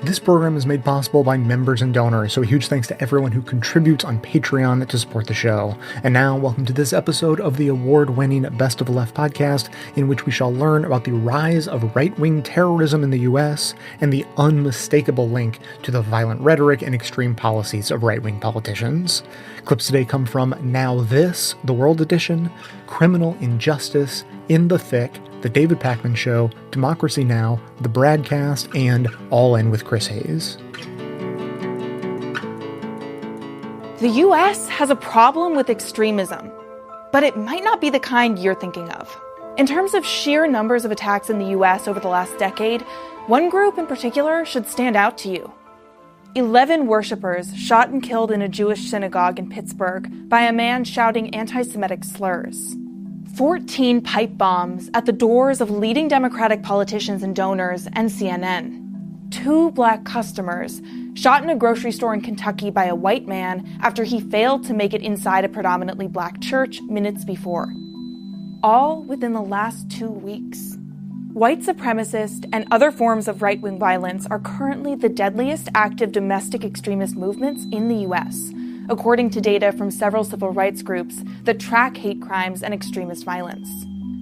This program is made possible by members and donors, so a huge thanks to everyone who contributes on Patreon to support the show. And now, welcome to this episode of the award-winning Best of the Left podcast, in which we shall learn about the rise of right-wing terrorism in the US and the unmistakable link to the violent rhetoric and extreme policies of right-wing politicians. Clips today come from NowThis, the World Edition, Criminal Injustice, In the Thick, The David Pakman Show, Democracy Now!, The Bradcast, and All In with Chris Hayes. The U.S. has a problem with extremism, but it might not be the kind you're thinking of. In terms of sheer numbers of attacks in the U.S. over the last decade, one group in particular should stand out to you. 11 worshippers shot and killed in a Jewish synagogue in Pittsburgh by a man shouting anti-Semitic slurs. 14 pipe bombs at the doors of leading Democratic politicians and donors and CNN. 2 black customers shot in a grocery store in Kentucky by a white man after he failed to make it inside a predominantly black church minutes before. All within the last 2 weeks. White supremacist and other forms of right-wing violence are currently the deadliest active domestic extremist movements in the U.S., according to data from several civil rights groups that track hate crimes and extremist violence.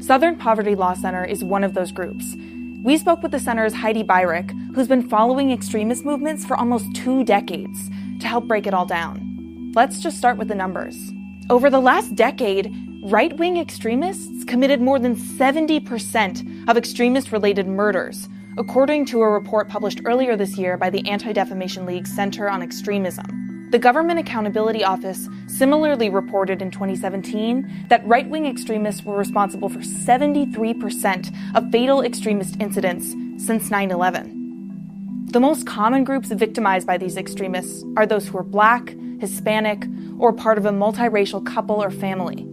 Southern Poverty Law Center is one of those groups. We spoke with the center's Heidi Byrick, who's been following extremist movements for almost 2 decades, to help break it all down. Let's just start with the numbers. Over the last decade, right-wing extremists committed more than 70% of extremist-related murders, according to a report published earlier this year by the Anti-Defamation League's Center on Extremism. The Government Accountability Office similarly reported in 2017 that right-wing extremists were responsible for 73% of fatal extremist incidents since 9/11. The most common groups victimized by these extremists are those who are Black, Hispanic, or part of a multiracial couple or family.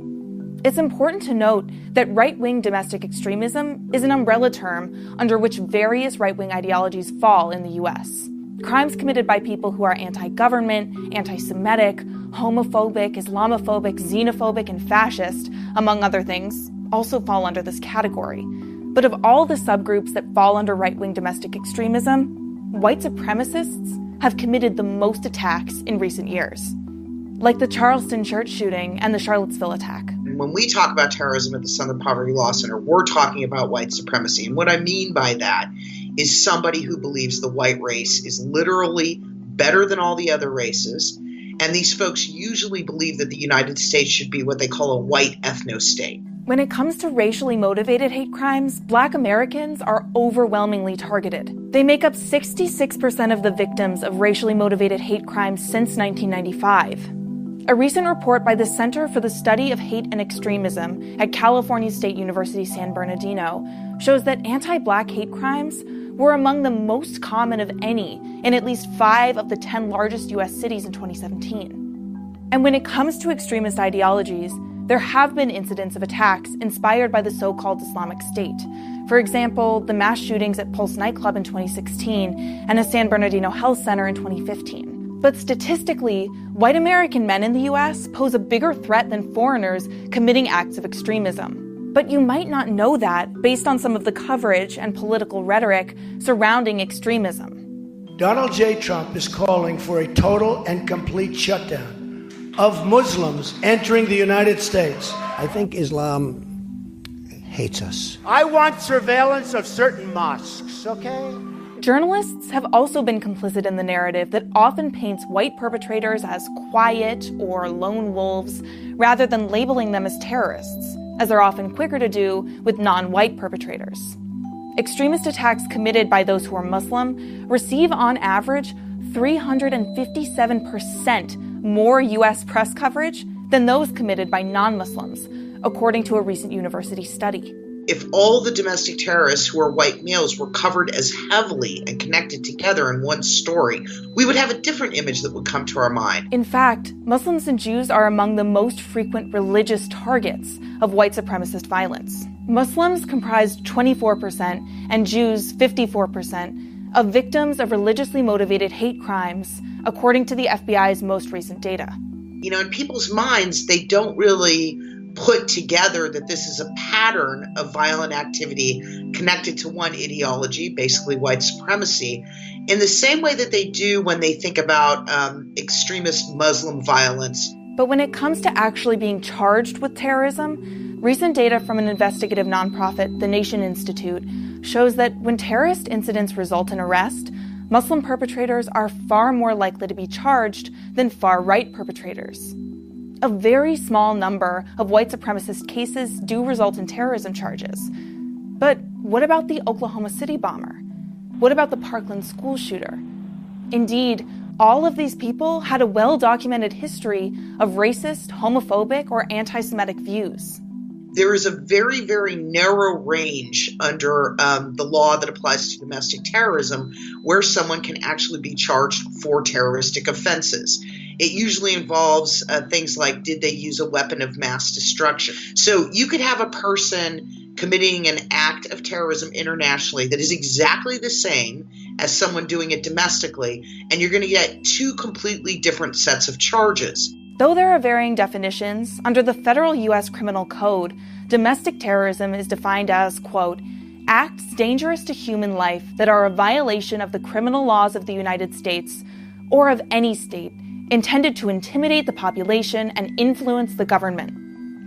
It's important to note that right-wing domestic extremism is an umbrella term under which various right-wing ideologies fall in the U.S. Crimes committed by people who are anti-government, anti-Semitic, homophobic, Islamophobic, xenophobic, and fascist, among other things, also fall under this category. But of all the subgroups that fall under right-wing domestic extremism, white supremacists have committed the most attacks in recent years, like the Charleston church shooting and the Charlottesville attack. When we talk about terrorism at the Southern Poverty Law Center, we're talking about white supremacy. And what I mean by that is somebody who believes the white race is literally better than all the other races. And these folks usually believe that the United States should be what they call a white ethno-state. When it comes to racially motivated hate crimes, Black Americans are overwhelmingly targeted. They make up 66% of the victims of racially motivated hate crimes since 1995. A recent report by the Center for the Study of Hate and Extremism at California State University San Bernardino shows that anti-Black hate crimes were among the most common of any in at least 5 of the 10 largest U.S. cities in 2017. And when it comes to extremist ideologies, there have been incidents of attacks inspired by the so-called Islamic State. For example, the mass shootings at Pulse nightclub in 2016 and a San Bernardino health center in 2015. But statistically, white American men in the U.S. pose a bigger threat than foreigners committing acts of extremism. But you might not know that based on some of the coverage and political rhetoric surrounding extremism. Donald J. Trump is calling for a total and complete shutdown of Muslims entering the United States. I think Islam hates us. I want surveillance of certain mosques, okay? Journalists have also been complicit in the narrative that often paints white perpetrators as quiet or lone wolves, rather than labeling them as terrorists, as they're often quicker to do with non-white perpetrators. Extremist attacks committed by those who are Muslim receive, on average, 357% more U.S. press coverage than those committed by non-Muslims, according to a recent university study. If all the domestic terrorists who are white males were covered as heavily and connected together in one story, we would have a different image that would come to our mind. In fact, Muslims and Jews are among the most frequent religious targets of white supremacist violence. Muslims comprised 24% and Jews 54% of victims of religiously motivated hate crimes, according to the FBI's most recent data. You know, in people's minds, they don't really put together that this is a pattern of violent activity connected to one ideology, basically white supremacy, in the same way that they do when they think about extremist Muslim violence. But when it comes to actually being charged with terrorism, recent data from an investigative nonprofit, the Nation Institute, shows that when terrorist incidents result in arrest, Muslim perpetrators are far more likely to be charged than far-right perpetrators. A very small number of white supremacist cases do result in terrorism charges. But what about the Oklahoma City bomber? What about the Parkland school shooter? Indeed, all of these people had a well-documented history of racist, homophobic, or anti-Semitic views. There is a very, very narrow range under the law that applies to domestic terrorism where someone can actually be charged for terroristic offenses. It usually involves things like, did they use a weapon of mass destruction? So you could have a person committing an act of terrorism internationally that is exactly the same as someone doing it domestically, and you're going to get two completely different sets of charges. Though there are varying definitions, under the federal U.S. Criminal Code, domestic terrorism is defined as, quote, acts dangerous to human life that are a violation of the criminal laws of the United States or of any state, intended to intimidate the population and influence the government.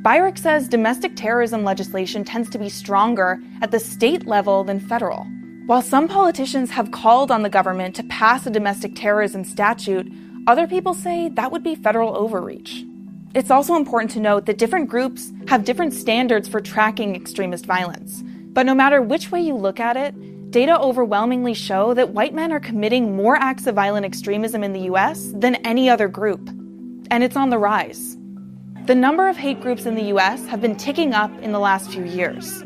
Byrick says domestic terrorism legislation tends to be stronger at the state level than federal. While some politicians have called on the government to pass a domestic terrorism statute, other people say that would be federal overreach. It's also important to note that different groups have different standards for tracking extremist violence. But no matter which way you look at it, data overwhelmingly show that white men are committing more acts of violent extremism in the US than any other group. And it's on the rise. The number of hate groups in the US have been ticking up in the last few years.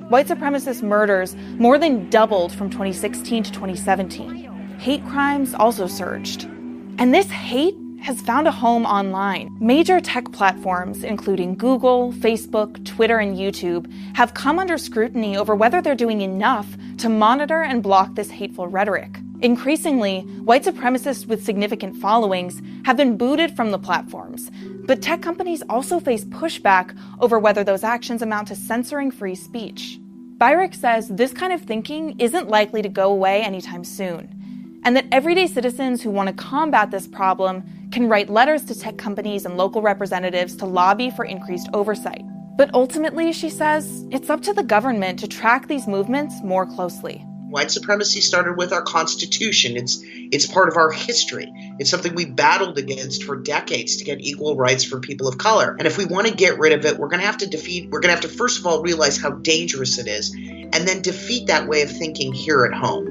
White supremacist murders more than doubled from 2016 to 2017. Hate crimes also surged. And this hate has found a home online. Major tech platforms, including Google, Facebook, Twitter, and YouTube, have come under scrutiny over whether they're doing enough to monitor and block this hateful rhetoric. Increasingly, white supremacists with significant followings have been booted from the platforms, but tech companies also face pushback over whether those actions amount to censoring free speech. Byrick says this kind of thinking isn't likely to go away anytime soon, and that everyday citizens who want to combat this problem can write letters to tech companies and local representatives to lobby for increased oversight. But ultimately, she says, it's up to the government to track these movements more closely. White supremacy started with our Constitution. It's part of our history. It's something we battled against for decades to get equal rights for people of color. And if we want to get rid of it, we're going to have to first of all realize how dangerous it is, and then defeat that way of thinking here at home.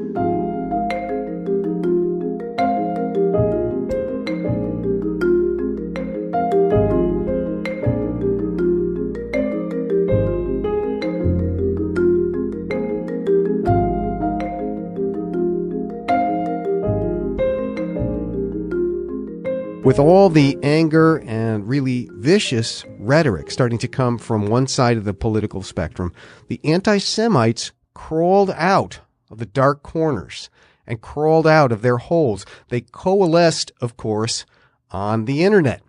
With all the anger and really vicious rhetoric starting to come from one side of the political spectrum, the anti-Semites crawled out of the dark corners and crawled out of their holes. They coalesced, of course, on the internet.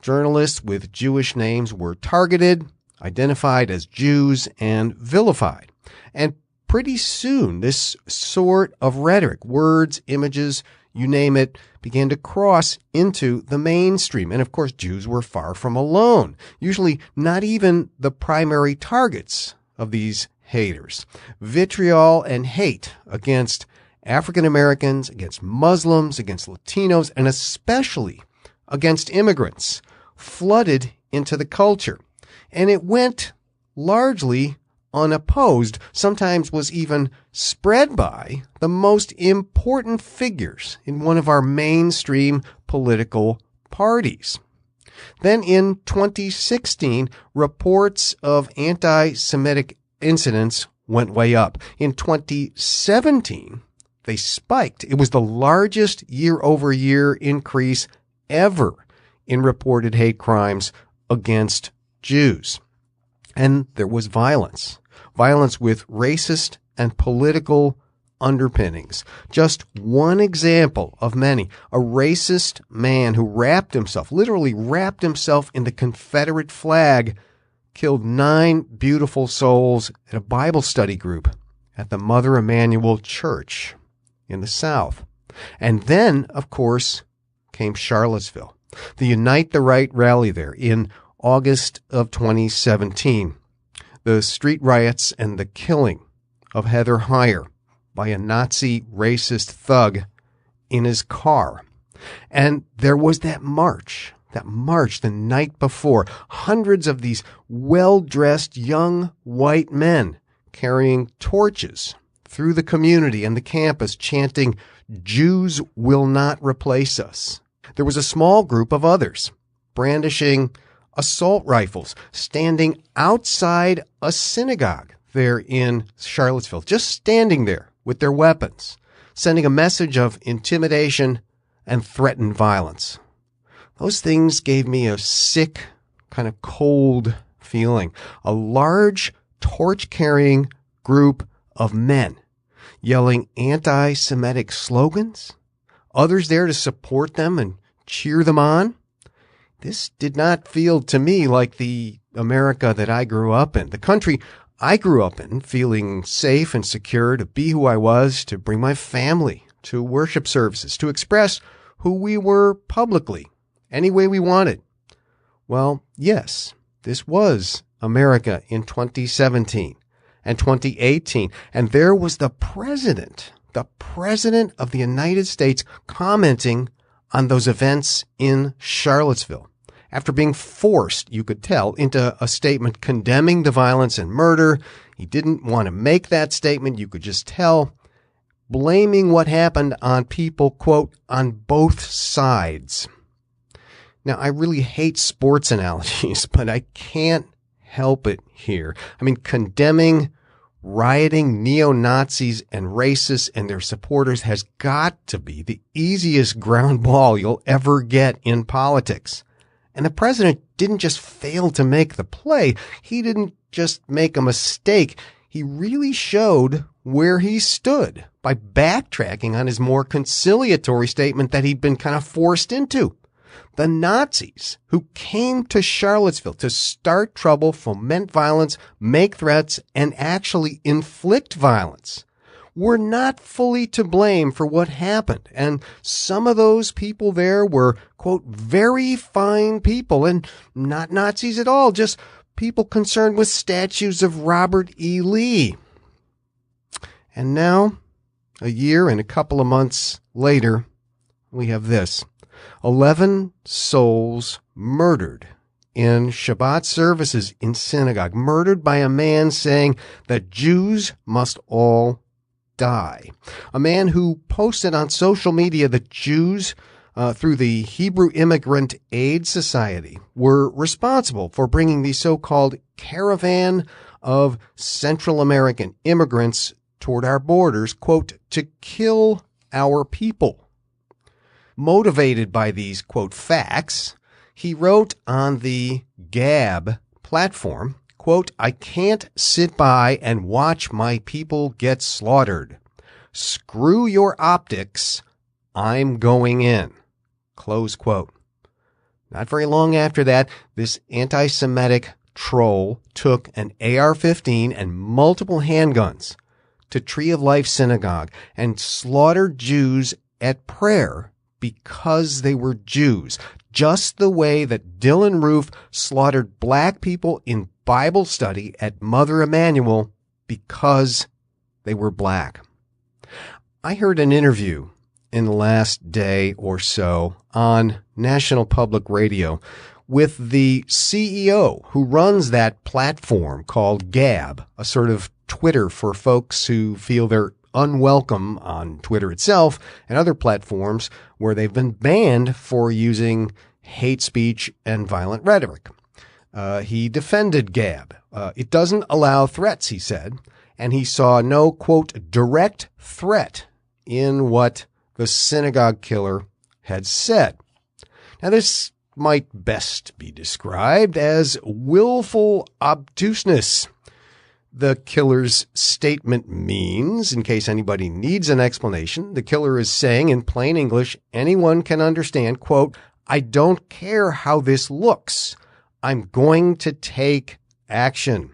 Journalists with Jewish names were targeted, identified as Jews, and vilified. And pretty soon, this sort of rhetoric, words, images, you name it, began to cross into the mainstream. And of course, Jews were far from alone, usually not even the primary targets of these haters. Vitriol and hate against African Americans, against Muslims, against Latinos, and especially against immigrants flooded into the culture. And it went largely unopposed, sometimes was even spread by the most important figures in one of our mainstream political parties. Then in 2016, reports of anti-Semitic incidents went way up. In 2017, they spiked. It was the largest year-over-year increase ever in reported hate crimes against Jews. And there was violence with racist and political underpinnings. Just one example of many. A racist man who literally wrapped himself in the Confederate flag, killed 9 beautiful souls at a Bible study group at the Mother Emanuel Church in the South. And then, of course, came Charlottesville, the Unite the Right rally there in August of 2017, the street riots and the killing of Heather Heyer by a Nazi racist thug in his car. And there was that march the night before, hundreds of these well-dressed young white men carrying torches through the community and the campus chanting, "Jews will not replace us." There was a small group of others brandishing assault rifles, standing outside a synagogue there in Charlottesville, just standing there with their weapons, sending a message of intimidation and threatened violence. Those things gave me a sick, kind of cold feeling. A large, torch-carrying group of men yelling anti-Semitic slogans, others there to support them and cheer them on. This did not feel to me like the America that I grew up in, the country I grew up in, feeling safe and secure to be who I was, to bring my family to worship services, to express who we were publicly, any way we wanted. Well, yes, this was America in 2017 and 2018, and there was the president of the United States commenting on those events in Charlottesville. After being forced, you could tell, into a statement condemning the violence and murder, he didn't want to make that statement. You could just tell, blaming what happened on people, quote, on both sides. Now, I really hate sports analogies, but I can't help it here. I mean, condemning rioting neo-Nazis and racists and their supporters has got to be the easiest ground ball you'll ever get in politics. And the president didn't just fail to make the play. He didn't just make a mistake. He really showed where he stood by backtracking on his more conciliatory statement that he'd been kind of forced into. The Nazis who came to Charlottesville to start trouble, foment violence, make threats, and actually inflict violence were not fully to blame for what happened. And some of those people there were, quote, very fine people and not Nazis at all, just people concerned with statues of Robert E. Lee. And now, a year and a couple of months later, we have this. 11 souls murdered in Shabbat services in synagogue, murdered by a man saying that Jews must all die. A man who posted on social media that Jews, through the Hebrew Immigrant Aid Society, were responsible for bringing the so-called caravan of Central American immigrants toward our borders, quote, to kill our people. Motivated by these, quote, facts, he wrote on the Gab platform, quote, I can't sit by and watch my people get slaughtered. Screw your optics. I'm going in. Close quote. Not very long after that, this anti-Semitic troll took an AR-15 and multiple handguns to Tree of Life Synagogue and slaughtered Jews at prayer because they were Jews, just the way that Dylan Roof slaughtered black people in Bible study at Mother Emanuel because they were black. I heard an interview in the last day or so on National Public Radio with the CEO who runs that platform called Gab, a sort of Twitter for folks who feel they're unwelcome on Twitter itself and other platforms where they've been banned for using hate speech and violent rhetoric. He defended Gab. It doesn't allow threats, he said, and he saw no, quote, direct threat in what the synagogue killer had said. Now, this might best be described as willful obtuseness. The killer's statement means, in case anybody needs an explanation, the killer is saying in plain English, anyone can understand, quote, I don't care how this looks. I'm going to take action.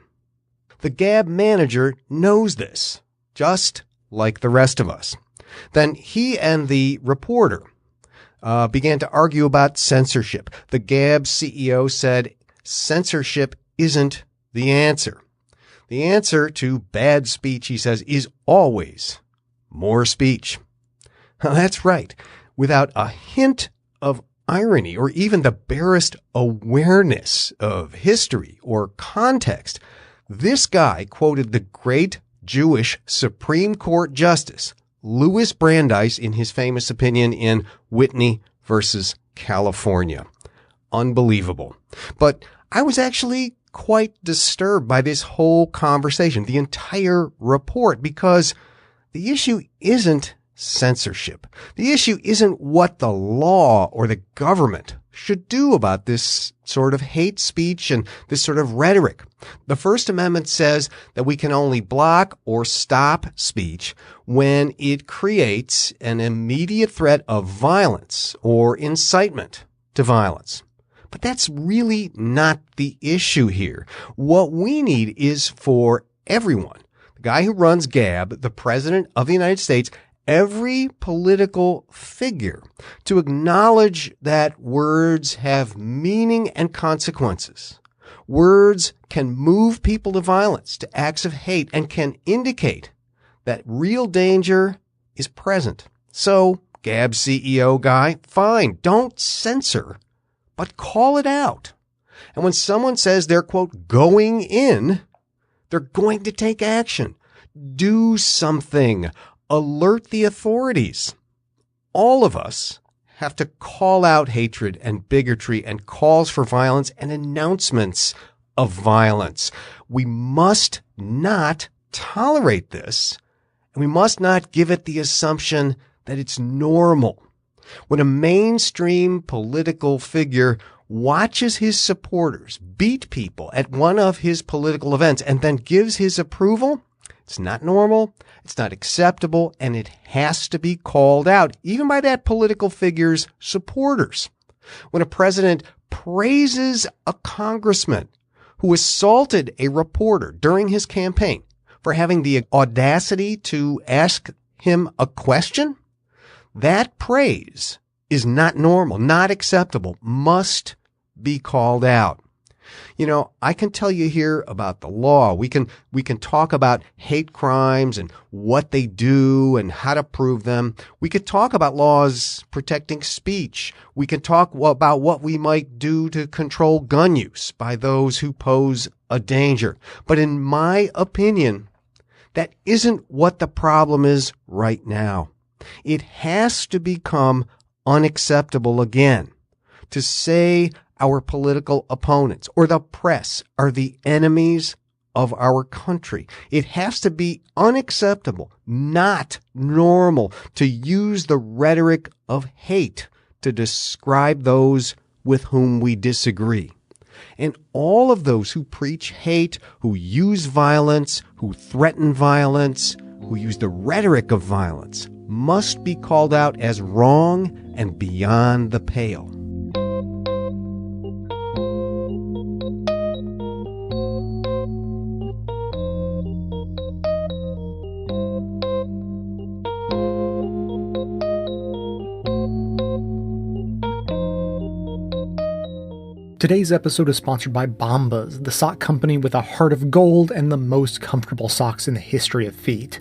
The Gab manager knows this, just like the rest of us. Then he and the reporter began to argue about censorship. The Gab CEO said censorship isn't the answer. The answer to bad speech, he says, is always more speech. That's right. Without a hint of irony or even the barest awareness of history or context, this guy quoted the great Jewish Supreme Court Justice Louis Brandeis in his famous opinion in Whitney versus California. Unbelievable. But I was actually quite disturbed by this whole conversation, the entire report, because the issue isn't censorship. The issue isn't what the law or the government should do about this sort of hate speech and this sort of rhetoric. The First Amendment says that we can only block or stop speech when it creates an immediate threat of violence or incitement to violence. But that's really not the issue here. What we need is for everyone, the guy who runs Gab, the President of the United States, every political figure, to acknowledge that words have meaning and consequences. Words can move people to violence, to acts of hate, and can indicate that real danger is present. So, Gab CEO guy, fine, don't censor, but call it out. And when someone says they're, quote, going in, they're going to take action. Do something. Alert the authorities. All of us have to call out hatred and bigotry and calls for violence and announcements of violence. We must not tolerate this, and we must not give it the assumption that it's normal. When a mainstream political figure watches his supporters beat people at one of his political events and then gives his approval, it's not normal, it's not acceptable, and it has to be called out, even by that political figure's supporters. When a president praises a congressman who assaulted a reporter during his campaign for having the audacity to ask him a question, that praise is not normal, not acceptable, must be called out. You know, I can tell you here about the law. We can talk about hate crimes and what they do and how to prove them. We could talk about laws protecting speech. We can talk about what we might do to control gun use by those who pose a danger. But in my opinion, that isn't what the problem is right now. It has to become unacceptable again to say our political opponents or the press are the enemies of our country. It has to be unacceptable, not normal, to use the rhetoric of hate to describe those with whom we disagree. And all of those who preach hate, who use violence, who threaten violence, who use the rhetoric of violence, must be called out as wrong and beyond the pale. Today's episode is sponsored by Bombas, the sock company with a heart of gold and the most comfortable socks in the history of feet.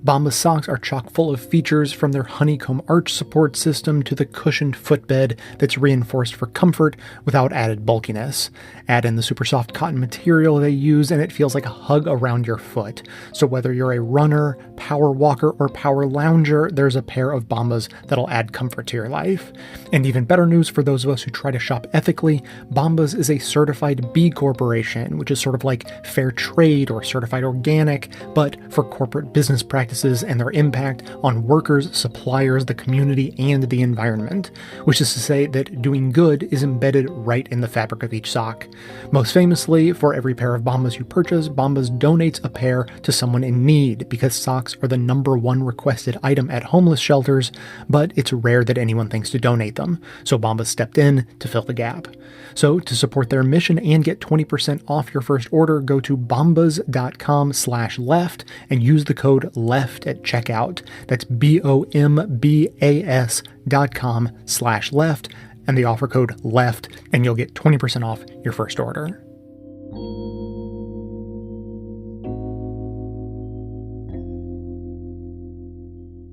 Bombas socks are chock full of features, from their honeycomb arch support system to the cushioned footbed that's reinforced for comfort without added bulkiness. Add in the super soft cotton material they use and it feels like a hug around your foot. So whether you're a runner, power walker, or power lounger, there's a pair of Bombas that'll add comfort to your life. And even better news for those of us who try to shop ethically, Bombas is a certified B Corporation, which is sort of like fair trade or certified organic, but for corporate business practices practices and their impact on workers, suppliers, the community, and the environment, which is to say that doing good is embedded right in the fabric of each sock. Most famously, for every pair of Bombas you purchase, Bombas donates a pair to someone in need, because socks are the #1 requested item at homeless shelters, but it's rare that anyone thinks to donate them, so Bombas stepped in to fill the gap. So to support their mission and get 20% off your first order, go to bombas.com/left and use the code LEFT at checkout. That's BOMBAS.com/left and the offer code LEFT, and you'll get 20% off your first order.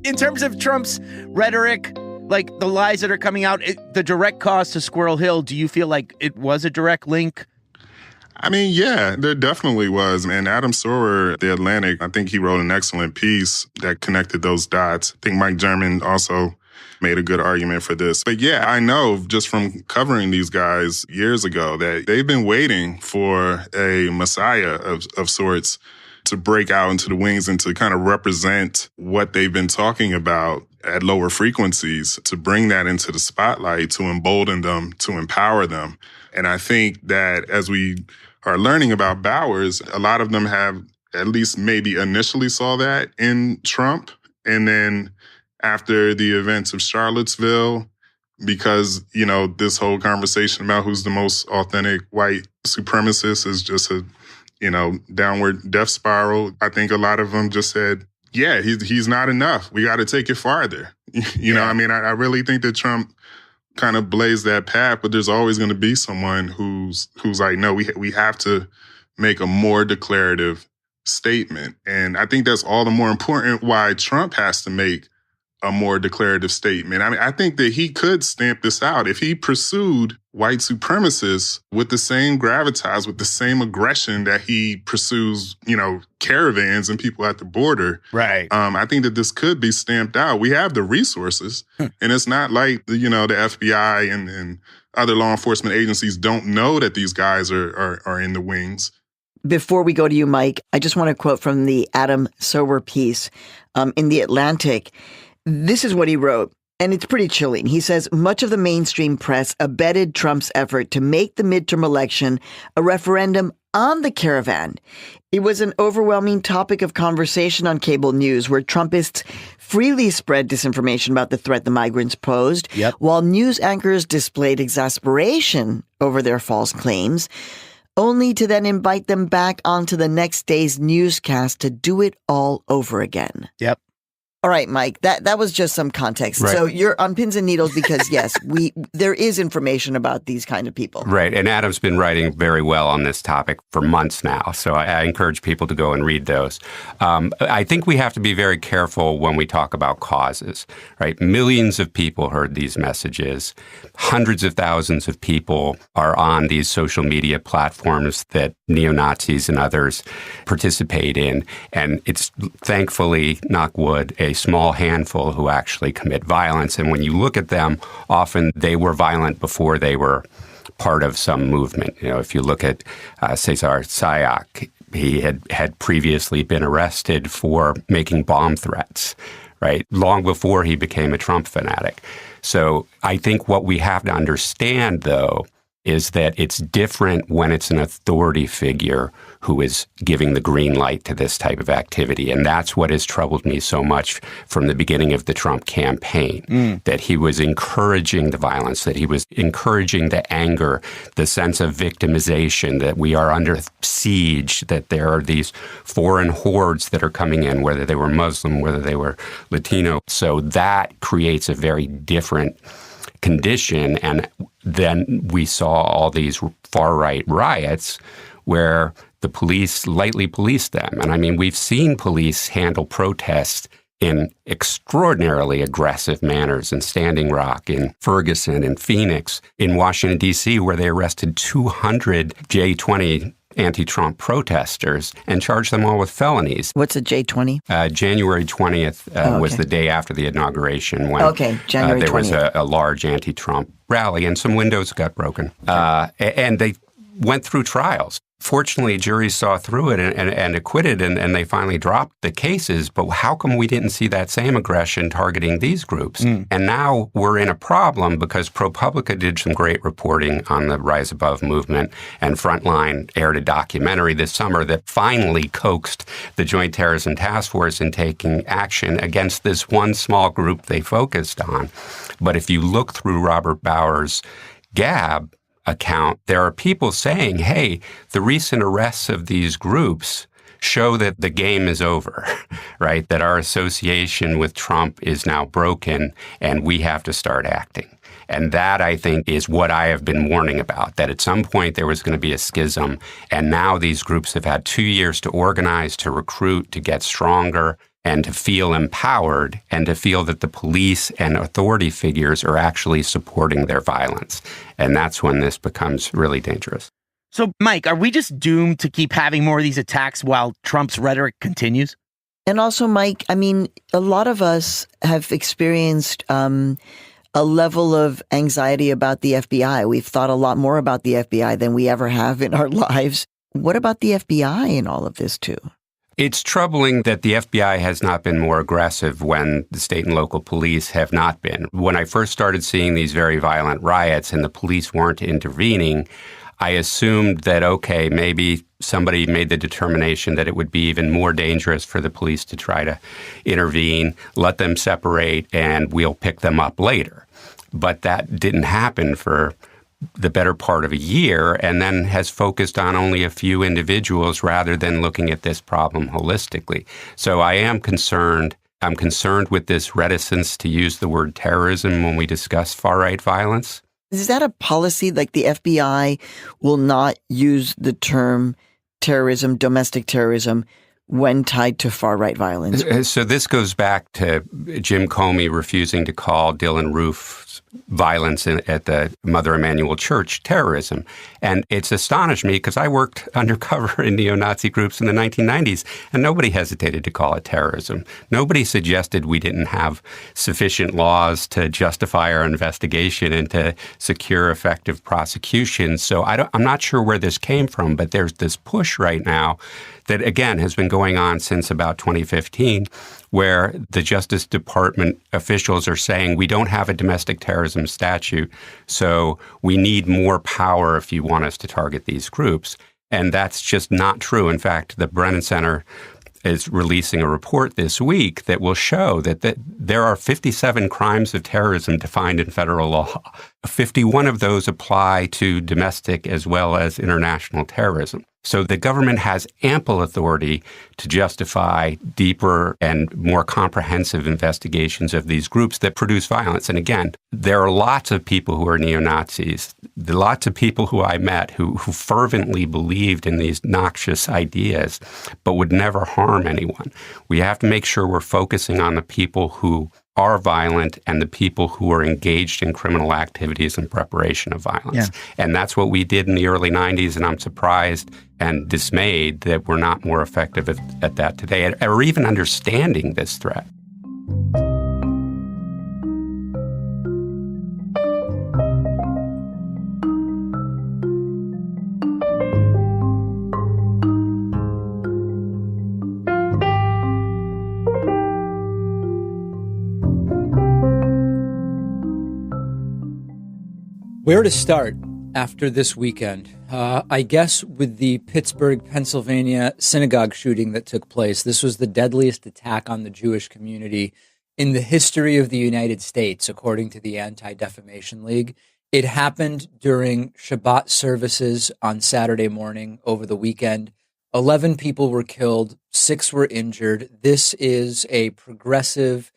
In terms of Trump's rhetoric, like the lies that are coming out, the direct cause to Squirrel Hill, do you feel like it was a direct link? I mean, yeah, there definitely was. And Adam Sorwer, The Atlantic, I think he wrote an excellent piece that connected those dots. I think Mike German also made a good argument for this. But yeah, I know just from covering these guys years ago that they've been waiting for a messiah of sorts to break out into the wings and to kind of represent what they've been talking about at lower frequencies, to bring that into the spotlight, to embolden them, to empower them. And I think that as we are learning about Bowers, a lot of them have at least maybe initially saw that in Trump. And then after the events of Charlottesville, because, you know, this whole conversation about who's the most authentic white supremacist is just a, you know, downward death spiral. I think a lot of them just said, yeah, he's not enough. We got to take it farther. You know, I mean, I really think that Trump kind of blazed that path, but there's always going to be someone who's like, no, we have to make a more declarative statement. And I think that's all the more important why Trump has to make a more declarative statement. I mean, I think that he could stamp this out. If he pursued white supremacists with the same gravitas, with the same aggression that he pursues, you know, caravans and people at the border. Right. I think that this could be stamped out. We have the resources, and it's not like, you know, the FBI and other law enforcement agencies don't know that these guys are in the wings. Before we go to you, Mike, I just want to quote from the Adam Sorwer piece in The Atlantic. This is what he wrote, and it's pretty chilling. He says, much of the mainstream press abetted Trump's effort to make the midterm election a referendum on the caravan. It was an overwhelming topic of conversation on cable news, where Trumpists freely spread disinformation about the threat the migrants posed, while news anchors displayed exasperation over their false claims, only to then invite them back onto the next day's newscast to do it all over again. Yep. All right, Mike, that was just some context. Right. So you're on pins and needles because, yes, there is information about these kind of people. Right. And Adam's been writing very well on this topic for months now. So I encourage people to go and read those. I think we have to be very careful when we talk about causes, right? Millions of people heard these messages. Hundreds of thousands of people are on these social media platforms that neo-Nazis and others participate in. And it's thankfully, knock wood, a small handful who actually commit violence. And when you look at them, often they were violent before they were part of some movement. You know, if you look at Cesar Sayak, he had previously been arrested for making bomb threats, right? Long before he became a Trump fanatic. So I think what we have to understand, though, is that it's different when it's an authority figure who is giving the green light to this type of activity. And that's what has troubled me so much from the beginning of the Trump campaign, that he was encouraging the violence, that he was encouraging the anger, the sense of victimization, that we are under siege, that there are these foreign hordes that are coming in, whether they were Muslim, whether they were Latino. So that creates a very different condition. And then we saw all these far-right riots where the police lightly policed them. And I mean, we've seen police handle protests in extraordinarily aggressive manners in Standing Rock, in Ferguson, in Phoenix, in Washington, D.C., where they arrested 200 J20 anti-Trump protesters and charged them all with felonies. What's a J20? January 20th was the day after the inauguration when January 20th. There was a large anti-Trump rally and some windows got broken. And they went through trials. Fortunately, juries saw through it and acquitted, and they finally dropped the cases. But how come we didn't see that same aggression targeting these groups? And now we're in a problem because ProPublica did some great reporting on the Rise Above movement, and Frontline aired a documentary this summer that finally coaxed the Joint Terrorism Task Force in taking action against this one small group they focused on. But if you look through Robert Bauer's Gab account, there are people saying, hey, the recent arrests of these groups show that the game is over, right? That our association with Trump is now broken and we have to start acting. And that, I think, is what I have been warning about, that at some point there was going to be a schism. And now these groups have had 2 years to organize, to recruit, to get stronger, and to feel empowered, and to feel that the police and authority figures are actually supporting their violence. And that's when this becomes really dangerous. So, Mike, are we just doomed to keep having more of these attacks while Trump's rhetoric continues? And also, Mike, I mean, a lot of us have experienced a level of anxiety about the FBI. We've thought a lot more about the FBI than we ever have in our lives. What about the FBI in all of this, too? It's troubling that the FBI has not been more aggressive when the state and local police have not been. When I first started seeing these very violent riots and the police weren't intervening, I assumed that, okay, maybe somebody made the determination that it would be even more dangerous for the police to try to intervene, let them separate, and we'll pick them up later. But that didn't happen for the better part of a year, and then has focused on only a few individuals rather than looking at this problem holistically. So I am concerned. I'm concerned with this reticence to use the word terrorism when we discuss far-right violence. Is that a policy, like the FBI will not use the term terrorism, domestic terrorism, when tied to far-right violence? So this goes back to Jim Comey refusing to call Dylann Roof's violence at the Mother Emanuel Church terrorism. And it's astonished me because I worked undercover in neo-Nazi groups in the 1990s, and nobody hesitated to call it terrorism. Nobody suggested we didn't have sufficient laws to justify our investigation and to secure effective prosecution. So I'm not sure where this came from, but there's this push right now that, again, has been going on since about 2015, where the Justice Department officials are saying we don't have a domestic terrorism statute, so we need more power if you want us to target these groups. And that's just not true. In fact, the Brennan Center is releasing a report this week that will show that there are 57 crimes of terrorism defined in federal law. 51 of those apply to domestic as well as international terrorism. So the government has ample authority to justify deeper and more comprehensive investigations of these groups that produce violence. And again, there are lots of people who are neo-Nazis, lots of people who I met who fervently believed in these noxious ideas, but would never harm anyone. We have to make sure we're focusing on the people who are violent and the people who are engaged in criminal activities in preparation of violence. Yeah. And that's what we did in the early 90s, and I'm surprised and dismayed that we're not more effective at that today, or even understanding this threat. Where to start after this weekend? I guess with the Pittsburgh, Pennsylvania synagogue shooting that took place. This was the deadliest attack on the Jewish community in the history of the United States, according to the Anti-Defamation League. It happened during Shabbat services on Saturday morning over the weekend. 11 people were killed, 6 were injured. This is a progressive,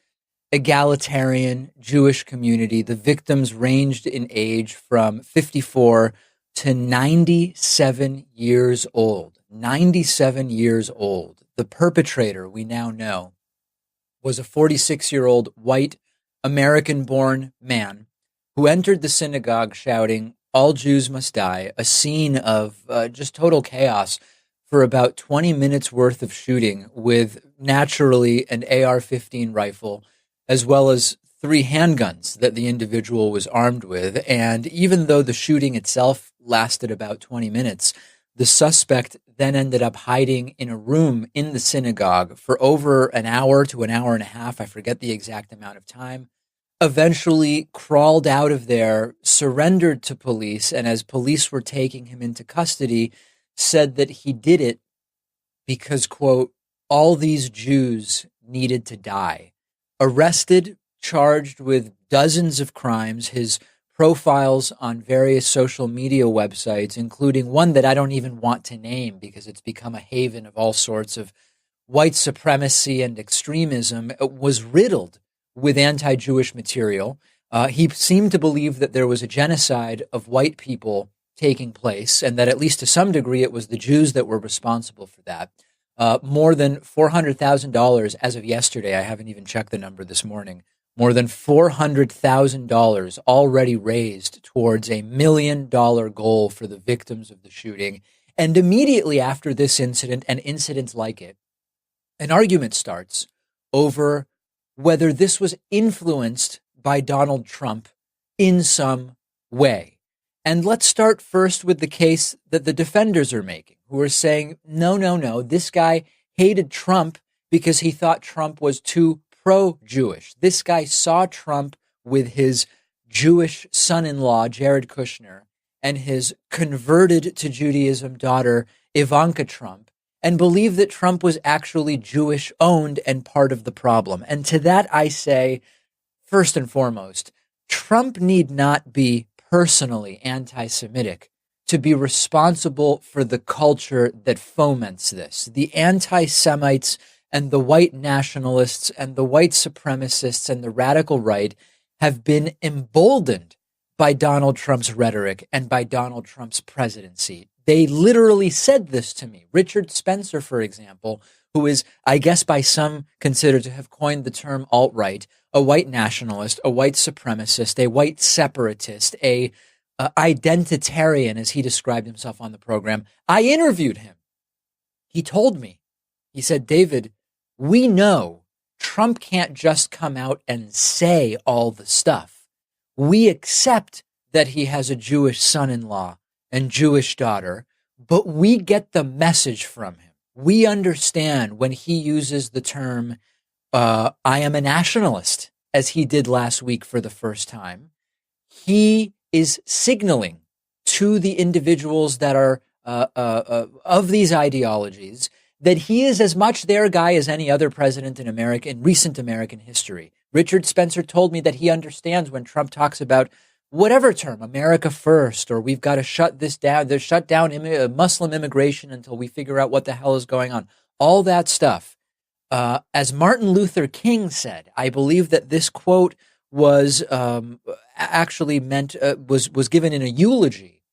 egalitarian Jewish community. The victims ranged in age from 54 to 97 years old. 97 years old. The perpetrator, we now know, was a 46-year-old white American-born man who entered the synagogue shouting, "All Jews must die," a scene of just total chaos for about 20 minutes worth of shooting with, naturally, an AR-15 rifle, as well as 3 handguns that the individual was armed with. And even though the shooting itself lasted about 20 minutes, The suspect then ended up hiding in a room in the synagogue for over an hour to an hour and a half. I forget the exact amount of time. Eventually crawled out of there, surrendered to police, and as police were taking him into custody, said that he did it because, quote, all these Jews needed to die. Arrested, charged with dozens of crimes, his profiles on various social media websites, including one that I don't even want to name because it's become a haven of all sorts of white supremacy and extremism, was riddled with anti-Jewish material. He seemed to believe that there was a genocide of white people taking place, and that at least to some degree it was the Jews that were responsible for that. More than $400,000 as of yesterday. I haven't even checked the number this morning. More than $400,000 already raised towards $1 million goal for the victims of the shooting. And immediately after this incident and incidents like it, an argument starts over whether this was influenced by Donald Trump in some way. And let's start first with the case that the defenders are making, who are saying, no, this guy hated Trump because he thought Trump was too pro-Jewish. This guy saw Trump with his Jewish son-in-law, Jared Kushner, and his converted to Judaism daughter, Ivanka Trump, and believed that Trump was actually Jewish-owned and part of the problem. And to that I say, first and foremost, Trump need not be personally anti-Semitic to be responsible for the culture that foments this. The anti-Semites and the white nationalists and the white supremacists and the radical right have been emboldened by Donald Trump's rhetoric and by Donald Trump's presidency. They literally said this to me. Richard Spencer, for example, who is, I guess by some considered to have coined the term alt-right, a white nationalist, a white supremacist, a white separatist, a identitarian, as he described himself on the program. I interviewed him. He told me, he said, David, we know Trump can't just come out and say all the stuff. We accept that he has a Jewish son-in-law and Jewish daughter, but we get the message from him. We understand when he uses the term, I am a nationalist, as he did last week for the first time. He is signaling to the individuals that are of these ideologies that he is as much their guy as any other president in recent American history. Richard Spencer told me that he understands when Trump talks about whatever term, America first, or we've got to shut this down, shut down Muslim immigration until we figure out what the hell is going on. All that stuff. As Martin Luther King said, I believe that this quote was actually meant, was given in a eulogy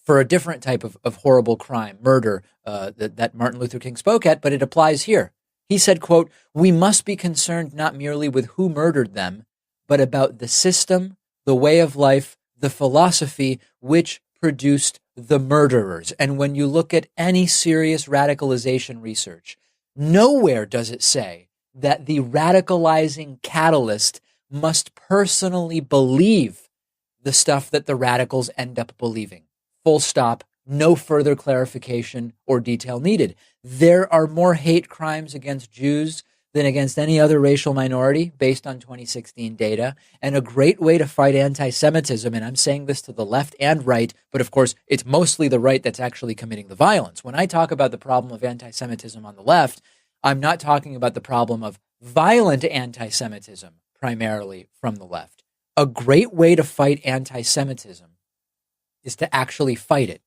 for a different type of horrible crime, murder, that Martin Luther King spoke at, but it applies here. He said, quote, we must be concerned not merely with who murdered them, but about the system, the way of life, the philosophy which produced the murderers. And when you look at any serious radicalization research, nowhere does it say that the radicalizing catalyst must personally believe the stuff that the radicals end up believing. Full stop. No further clarification or detail needed. There are more hate crimes against Jews than against any other racial minority based on 2016 data. And a great way to fight anti-Semitism, and I'm saying this to the left and right, but of course it's mostly the right that's actually committing the violence. When I talk about the problem of anti-Semitism on the left, I'm not talking about the problem of violent anti-Semitism primarily from the left. A great way to fight anti-Semitism is to actually fight it.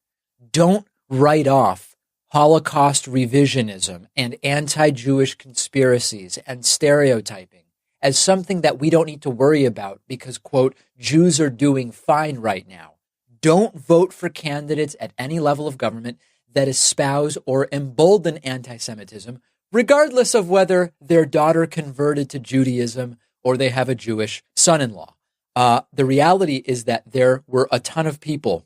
Don't write off Holocaust revisionism and anti-Jewish conspiracies and stereotyping as something that we don't need to worry about because, quote, Jews are doing fine right now. Don't vote for candidates at any level of government that espouse or embolden anti-Semitism, regardless of whether their daughter converted to Judaism or they have a Jewish son-in-law. The reality is that there were a ton of people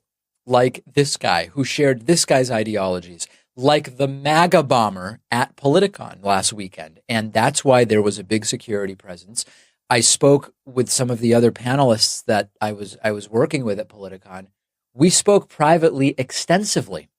like this guy who shared this guy's ideologies, like the MAGA bomber at Politicon last weekend. And that's why there was a big security presence. I spoke with some of the other panelists that I was working with at Politicon. We spoke privately extensively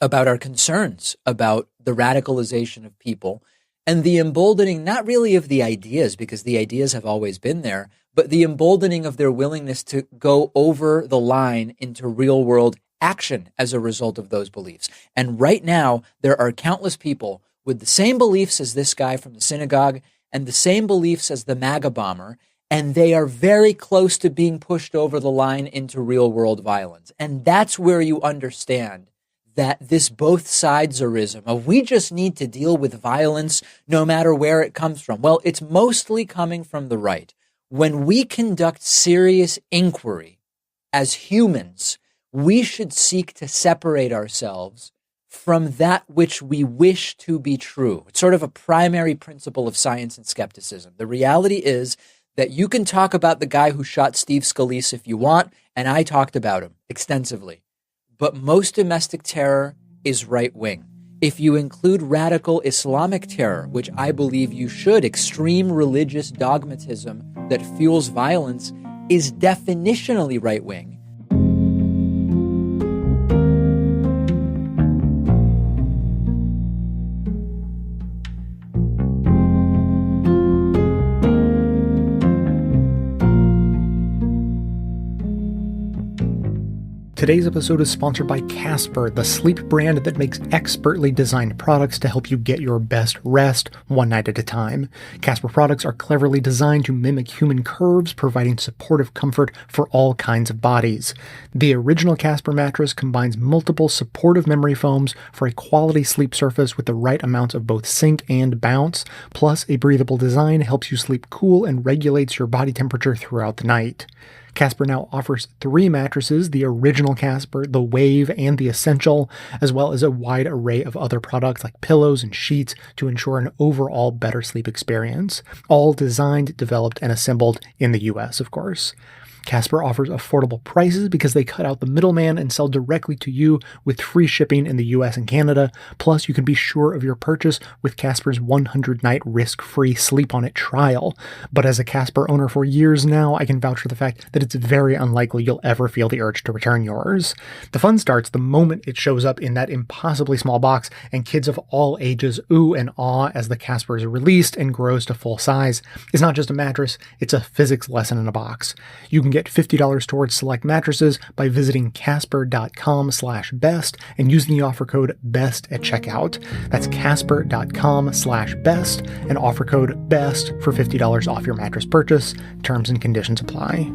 about our concerns about the radicalization of people and the emboldening, not really of the ideas, because the ideas have always been there, but the emboldening of their willingness to go over the line into real world action as a result of those beliefs. And right now, there are countless people with the same beliefs as this guy from the synagogue and the same beliefs as the MAGA bomber, and they are very close to being pushed over the line into real world violence. And that's where you understand that this both sideserism of we just need to deal with violence no matter where it comes from. Well, it's mostly coming from the right. When we conduct serious inquiry as humans, we should seek to separate ourselves from that which we wish to be true. It's sort of a primary principle of science and skepticism. The reality is that you can talk about the guy who shot Steve Scalise if you want, and I talked about him extensively. But most domestic terror is right-wing. If you include radical Islamic terror, which I believe you should, extreme religious dogmatism that fuels violence is definitionally right-wing. Today's episode is sponsored by Casper, the sleep brand that makes expertly designed products to help you get your best rest one night at a time. Casper products are cleverly designed to mimic human curves, providing supportive comfort for all kinds of bodies. The original Casper mattress combines multiple supportive memory foams for a quality sleep surface with the right amounts of both sink and bounce, plus a breathable design helps you sleep cool and regulates your body temperature throughout the night. Casper now offers 3 mattresses, the original Casper, the Wave, and the Essential, as well as a wide array of other products like pillows and sheets to ensure an overall better sleep experience, all designed, developed, and assembled in the US, of course. Casper offers affordable prices because they cut out the middleman and sell directly to you with free shipping in the US and Canada. Plus, you can be sure of your purchase with Casper's 100-night risk-free sleep-on-it trial. But as a Casper owner for years now, I can vouch for the fact that it's very unlikely you'll ever feel the urge to return yours. The fun starts the moment it shows up in that impossibly small box, and kids of all ages ooh and awe as the Casper is released and grows to full size. It's not just a mattress, it's a physics lesson in a box. You can get $50 towards select mattresses by visiting casper.com/best and using the offer code BEST at checkout. That's casper.com/best and offer code BEST for $50 off your mattress purchase. Terms and conditions apply.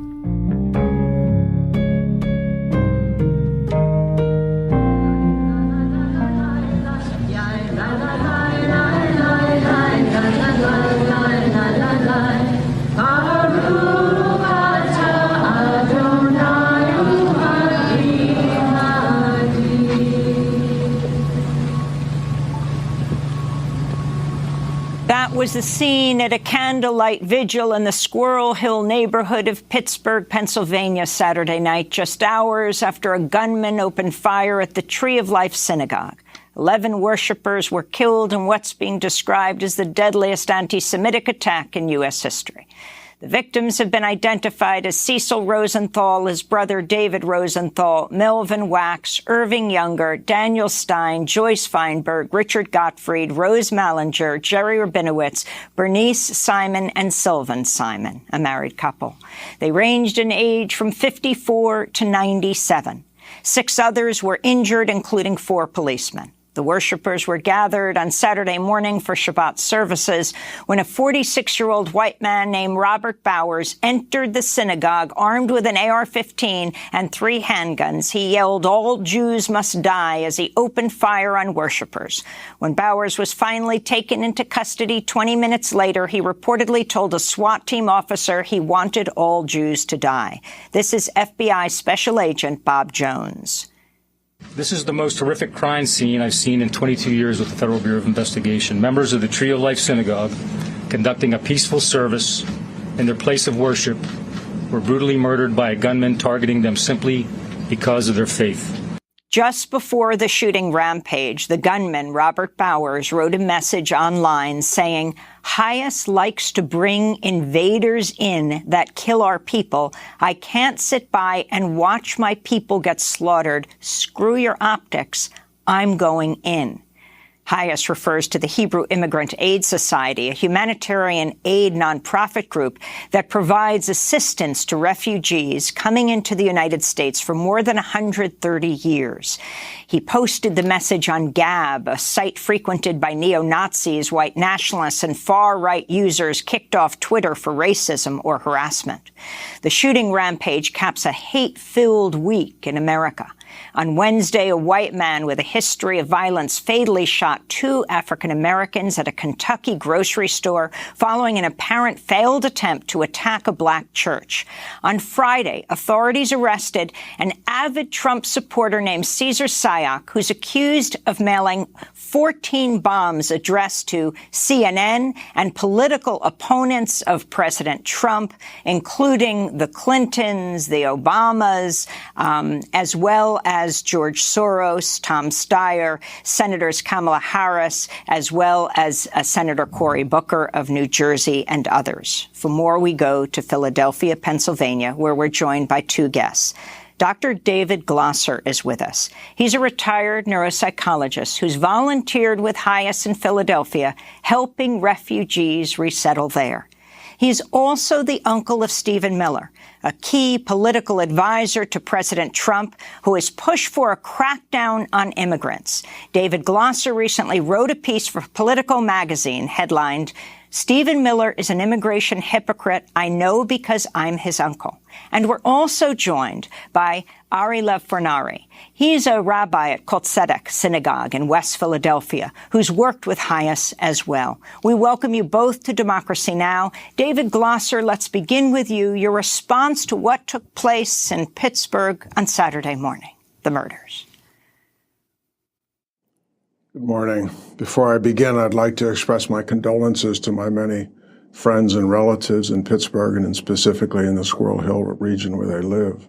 Was the scene at a candlelight vigil in the Squirrel Hill neighborhood of Pittsburgh, Pennsylvania, Saturday night, just hours after a gunman opened fire at the Tree of Life Synagogue. 11 worshippers were killed in what's being described as the deadliest anti-Semitic attack in U.S. history. The victims have been identified as Cecil Rosenthal, his brother David Rosenthal, Melvin Wax, Irving Younger, Daniel Stein, Joyce Feinberg, Richard Gottfried, Rose Mallinger, Jerry Rabinowitz, Bernice Simon, and Sylvan Simon, a married couple. They ranged in age from 54 to 97. 6 others were injured, including 4 policemen. The worshippers were gathered on Saturday morning for Shabbat services when a 46-year-old white man named Robert Bowers entered the synagogue armed with an AR-15 and 3 handguns. He yelled, "All Jews must die," as he opened fire on worshippers. When Bowers was finally taken into custody 20 minutes later, he reportedly told a SWAT team officer he wanted all Jews to die. This is FBI Special Agent Bob Jones. This is the most horrific crime scene I've seen in 22 years with the Federal Bureau of Investigation. Members of the Tree of Life Synagogue, conducting a peaceful service in their place of worship, were brutally murdered by a gunman targeting them simply because of their faith. Just before the shooting rampage, the gunman, Robert Bowers, wrote a message online saying, "Hias likes to bring invaders in that kill our people. I can't sit by and watch my people get slaughtered. Screw your optics. I'm going in. Hayes refers to the Hebrew Immigrant Aid Society, a humanitarian aid nonprofit group that provides assistance to refugees coming into the United States for more than 130 years. He posted the message on Gab, a site frequented by neo-Nazis, white nationalists, and far-right users kicked off Twitter for racism or harassment. The shooting rampage caps a hate-filled week in America. On Wednesday, a white man with a history of violence fatally shot 2 African Americans at a Kentucky grocery store following an apparent failed attempt to attack a black church. On Friday, authorities arrested an avid Trump supporter named Cesar Sayoc, who's accused of mailing 14 bombs addressed to CNN and political opponents of President Trump, including the Clintons, the Obamas, as well as George Soros, Tom Steyer, Senators Kamala Harris, as well as Senator Cory Booker of New Jersey and others. For more, we go to Philadelphia, Pennsylvania, where we're joined by 2 guests. Dr. David Glosser is with us. He's a retired neuropsychologist who's volunteered with Hayes in Philadelphia, helping refugees resettle there. He's also the uncle of Stephen Miller, a key political advisor to President Trump who has pushed for a crackdown on immigrants. David Glosser recently wrote a piece for Politico magazine headlined, "Stephen Miller is an immigration hypocrite. I know because I'm his uncle." And we're also joined by Ari Lev Fornari. He's a rabbi at Kol Tzedek Synagogue in West Philadelphia, who's worked with Hayes as well. We welcome you both to Democracy Now! David Glosser, let's begin with you. Your response to what took place in Pittsburgh on Saturday morning, the murders. Good morning. Before I begin, I'd like to express my condolences to my many friends and relatives in Pittsburgh and specifically in the Squirrel Hill region where they live.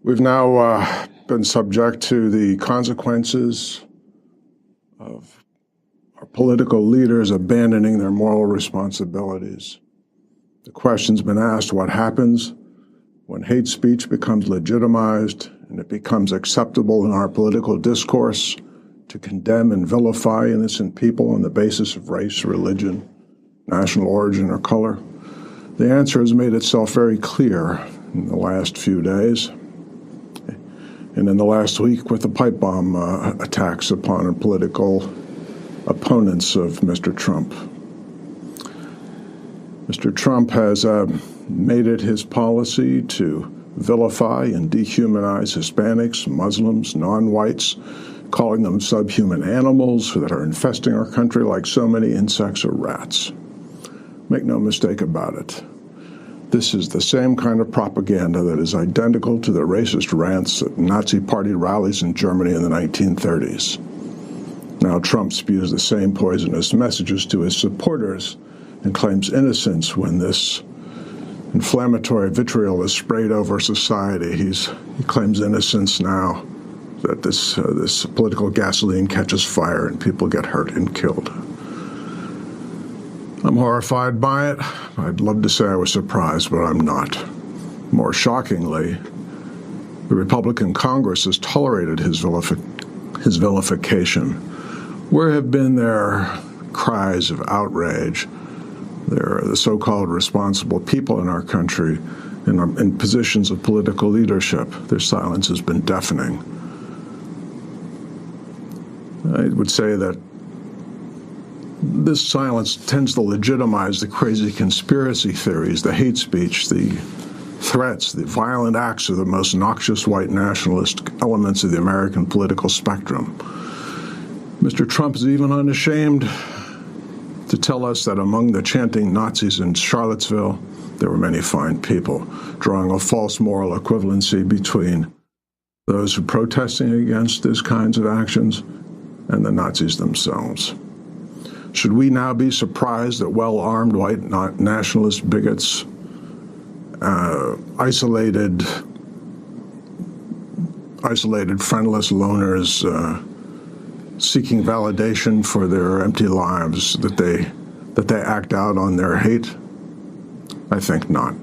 We've now been subject to the consequences of our political leaders abandoning their moral responsibilities. The question's been asked, what happens when hate speech becomes legitimized and it becomes acceptable in our political discourse to condemn and vilify innocent people on the basis of race, religion, national origin, or color? The answer has made itself very clear in the last few days and in the last week with the pipe bomb attacks upon political opponents of Mr. Trump. Mr. Trump has made it his policy to vilify and dehumanize Hispanics, Muslims, non-whites, calling them subhuman animals that are infesting our country like so many insects or rats. Make no mistake about it. This is the same kind of propaganda that is identical to the racist rants at Nazi party rallies in Germany in the 1930s. Now Trump spews the same poisonous messages to his supporters and claims innocence when this inflammatory vitriol is sprayed over society. He claims innocence now that this political gasoline catches fire and people get hurt and killed. I'm horrified by it. I'd love to say I was surprised, but I'm not. More shockingly, the Republican Congress has tolerated his vilification. Where have been their cries of outrage? The so-called responsible people in our country in positions of political leadership. Their silence has been deafening. I would say that this silence tends to legitimize the crazy conspiracy theories, the hate speech, the threats, the violent acts of the most noxious white nationalist elements of the American political spectrum. Mr. Trump is even unashamed to tell us that among the chanting Nazis in Charlottesville, there were many fine people, drawing a false moral equivalency between those who are protesting against these kinds of actions and the Nazis themselves. Should we now be surprised that well-armed white nationalist bigots, isolated friendless loners seeking validation for their empty lives, that they act out on their hate? I think not.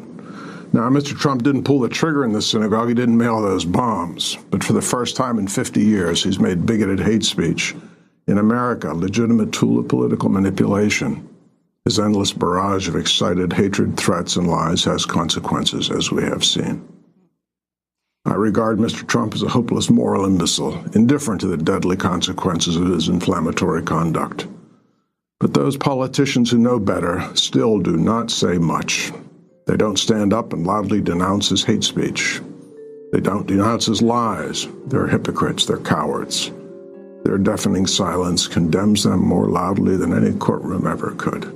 Now, Mr. Trump didn't pull the trigger in the synagogue. He didn't mail those bombs. But for the first time in 50 years, he's made bigoted hate speech in America a legitimate tool of political manipulation. His endless barrage of excited hatred, threats, and lies has consequences, as we have seen. I regard Mr. Trump as a hopeless moral imbecile, indifferent to the deadly consequences of his inflammatory conduct. But those politicians who know better still do not say much. They don't stand up and loudly denounce his hate speech. They don't denounce his lies. They're hypocrites. They're cowards. Their deafening silence condemns them more loudly than any courtroom ever could.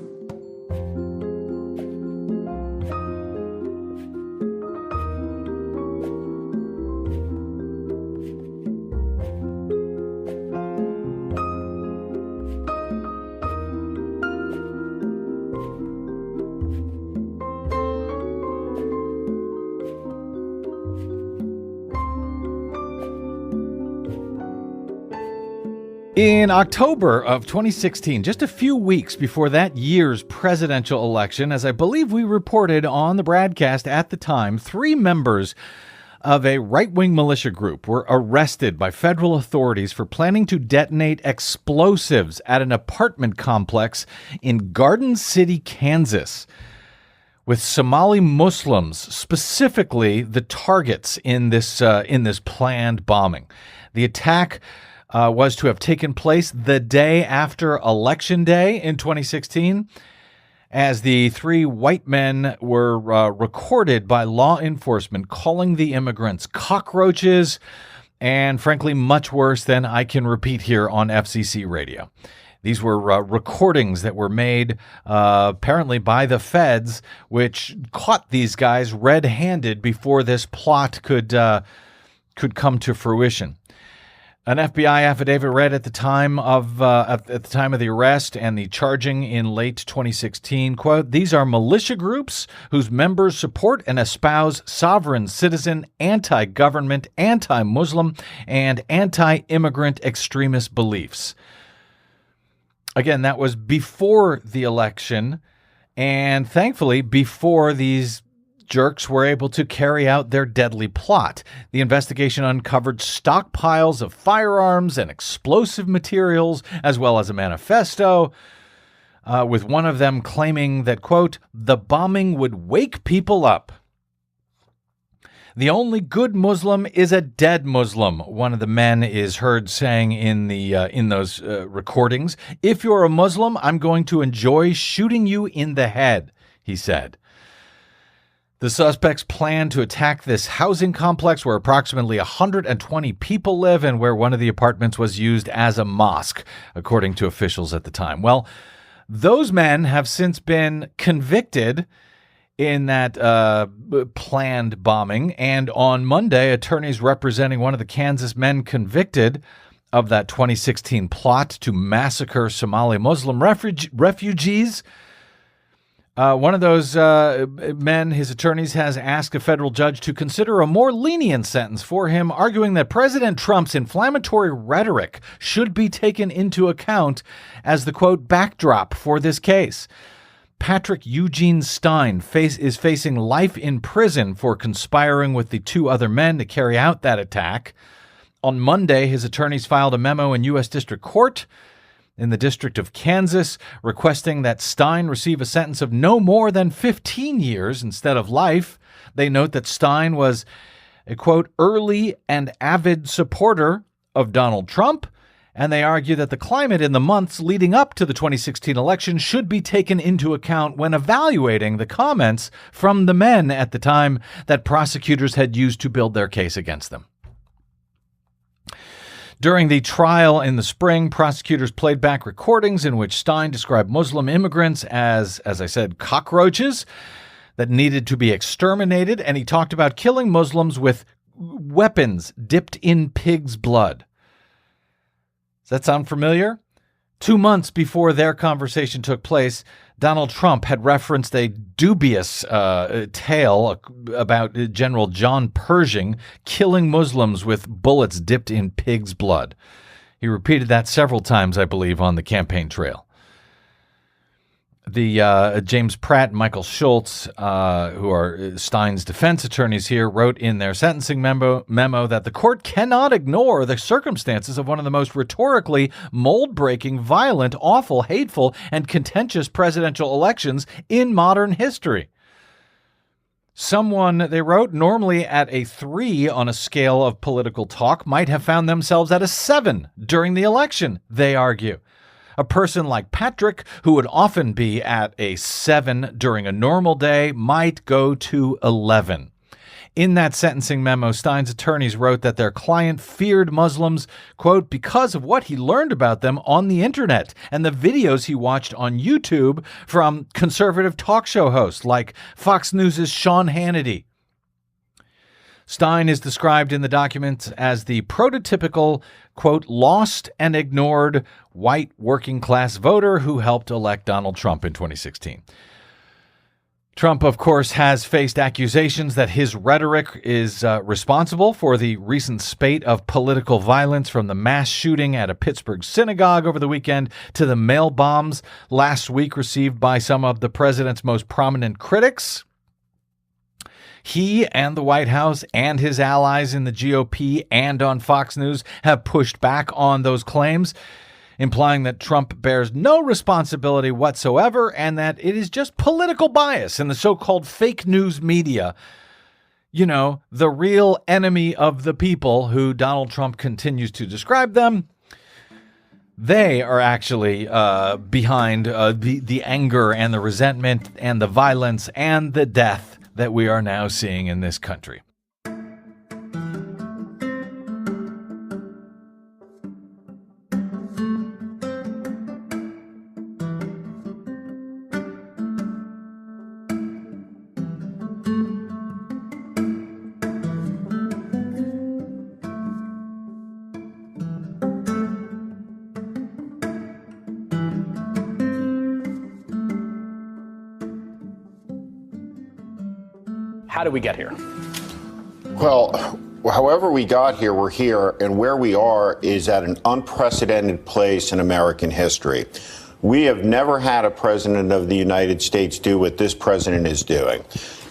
In October of 2016, just a few weeks before that year's presidential election, as I believe we reported on the Bradcast at the time, 3 members of a right-wing militia group were arrested by federal authorities for planning to detonate explosives at an apartment complex in Garden City, Kansas, with Somali Muslims specifically the targets in this planned bombing. The attack was to have taken place the day after Election Day in 2016, as the 3 white men were recorded by law enforcement calling the immigrants cockroaches and, frankly, much worse than I can repeat here on FCC radio. These were recordings that were made apparently by the feds, which caught these guys red-handed before this plot could come to fruition. An FBI affidavit read at the time of the arrest and the charging in late 2016, quote, "These are militia groups whose members support and espouse sovereign citizen, anti-government, anti-Muslim, and anti-immigrant extremist beliefs." Again, that was before the election, and thankfully before these jerks were able to carry out their deadly plot. The investigation uncovered stockpiles of firearms and explosive materials, as well as a manifesto, with one of them claiming that, quote, "the bombing would wake people up. The only good Muslim is a dead Muslim," one of the men is heard saying in those recordings. "If you're a Muslim, I'm going to enjoy shooting you in the head," he said. The suspects plan to attack this housing complex where approximately 120 people live and where one of the apartments was used as a mosque, according to officials at the time. Well, those men have since been convicted in that planned bombing, and on Monday, attorneys representing one of the Kansas men convicted of that 2016 plot to massacre Somali Muslim refugees. One of those men, his attorneys, has asked a federal judge to consider a more lenient sentence for him, arguing that President Trump's inflammatory rhetoric should be taken into account as the, quote, backdrop for this case. Patrick Eugene Stein is facing life in prison for conspiring with the 2 other men to carry out that attack. On Monday, his attorneys filed a memo in U.S. District Court in the District of Kansas, requesting that Stein receive a sentence of no more than 15 years instead of life. They note that Stein was a, quote, early and avid supporter of Donald Trump, and they argue that the climate in the months leading up to the 2016 election should be taken into account when evaluating the comments from the men at the time that prosecutors had used to build their case against them. During the trial in the spring, prosecutors played back recordings in which Stein described Muslim immigrants as I said, cockroaches that needed to be exterminated, and he talked about killing Muslims with weapons dipped in pig's blood. Does that sound familiar? 2 months before their conversation took place, Donald Trump had referenced a dubious tale about General John Pershing killing Muslims with bullets dipped in pig's blood. He repeated that several times, I believe, on the campaign trail. The James Pratt and Michael Schultz, who are Stein's defense attorneys here, wrote in their sentencing memo that the court cannot ignore the circumstances of one of the most rhetorically mold-breaking, violent, awful, hateful, and contentious presidential elections in modern history. Someone, they wrote, normally at a 3 on a scale of political talk might have found themselves at a 7 during the election, they argue. A person like Patrick, who would often be at a 7 during a normal day, might go to 11. In that sentencing memo, Stein's attorneys wrote that their client feared Muslims, quote, because of what he learned about them on the internet and the videos he watched on YouTube from conservative talk show hosts like Fox News' Sean Hannity. Stein is described in the document as the prototypical, quote, lost and ignored white working class voter who helped elect Donald Trump in 2016. Trump, of course, has faced accusations that his rhetoric is responsible for the recent spate of political violence, from the mass shooting at a Pittsburgh synagogue over the weekend to the mail bombs last week received by some of the president's most prominent critics. He and the White House and his allies in the GOP and on Fox News have pushed back on those claims, implying that Trump bears no responsibility whatsoever and that it is just political bias in the so-called fake news media. You know, the real enemy of the people, who Donald Trump continues to describe them. They are actually behind the anger and the resentment and the violence and the death that we are now seeing in this country. How did we get here? Well, however we got here, we're here, and where we are is at an unprecedented place in American history. We have never had a president of the United States do what this president is doing.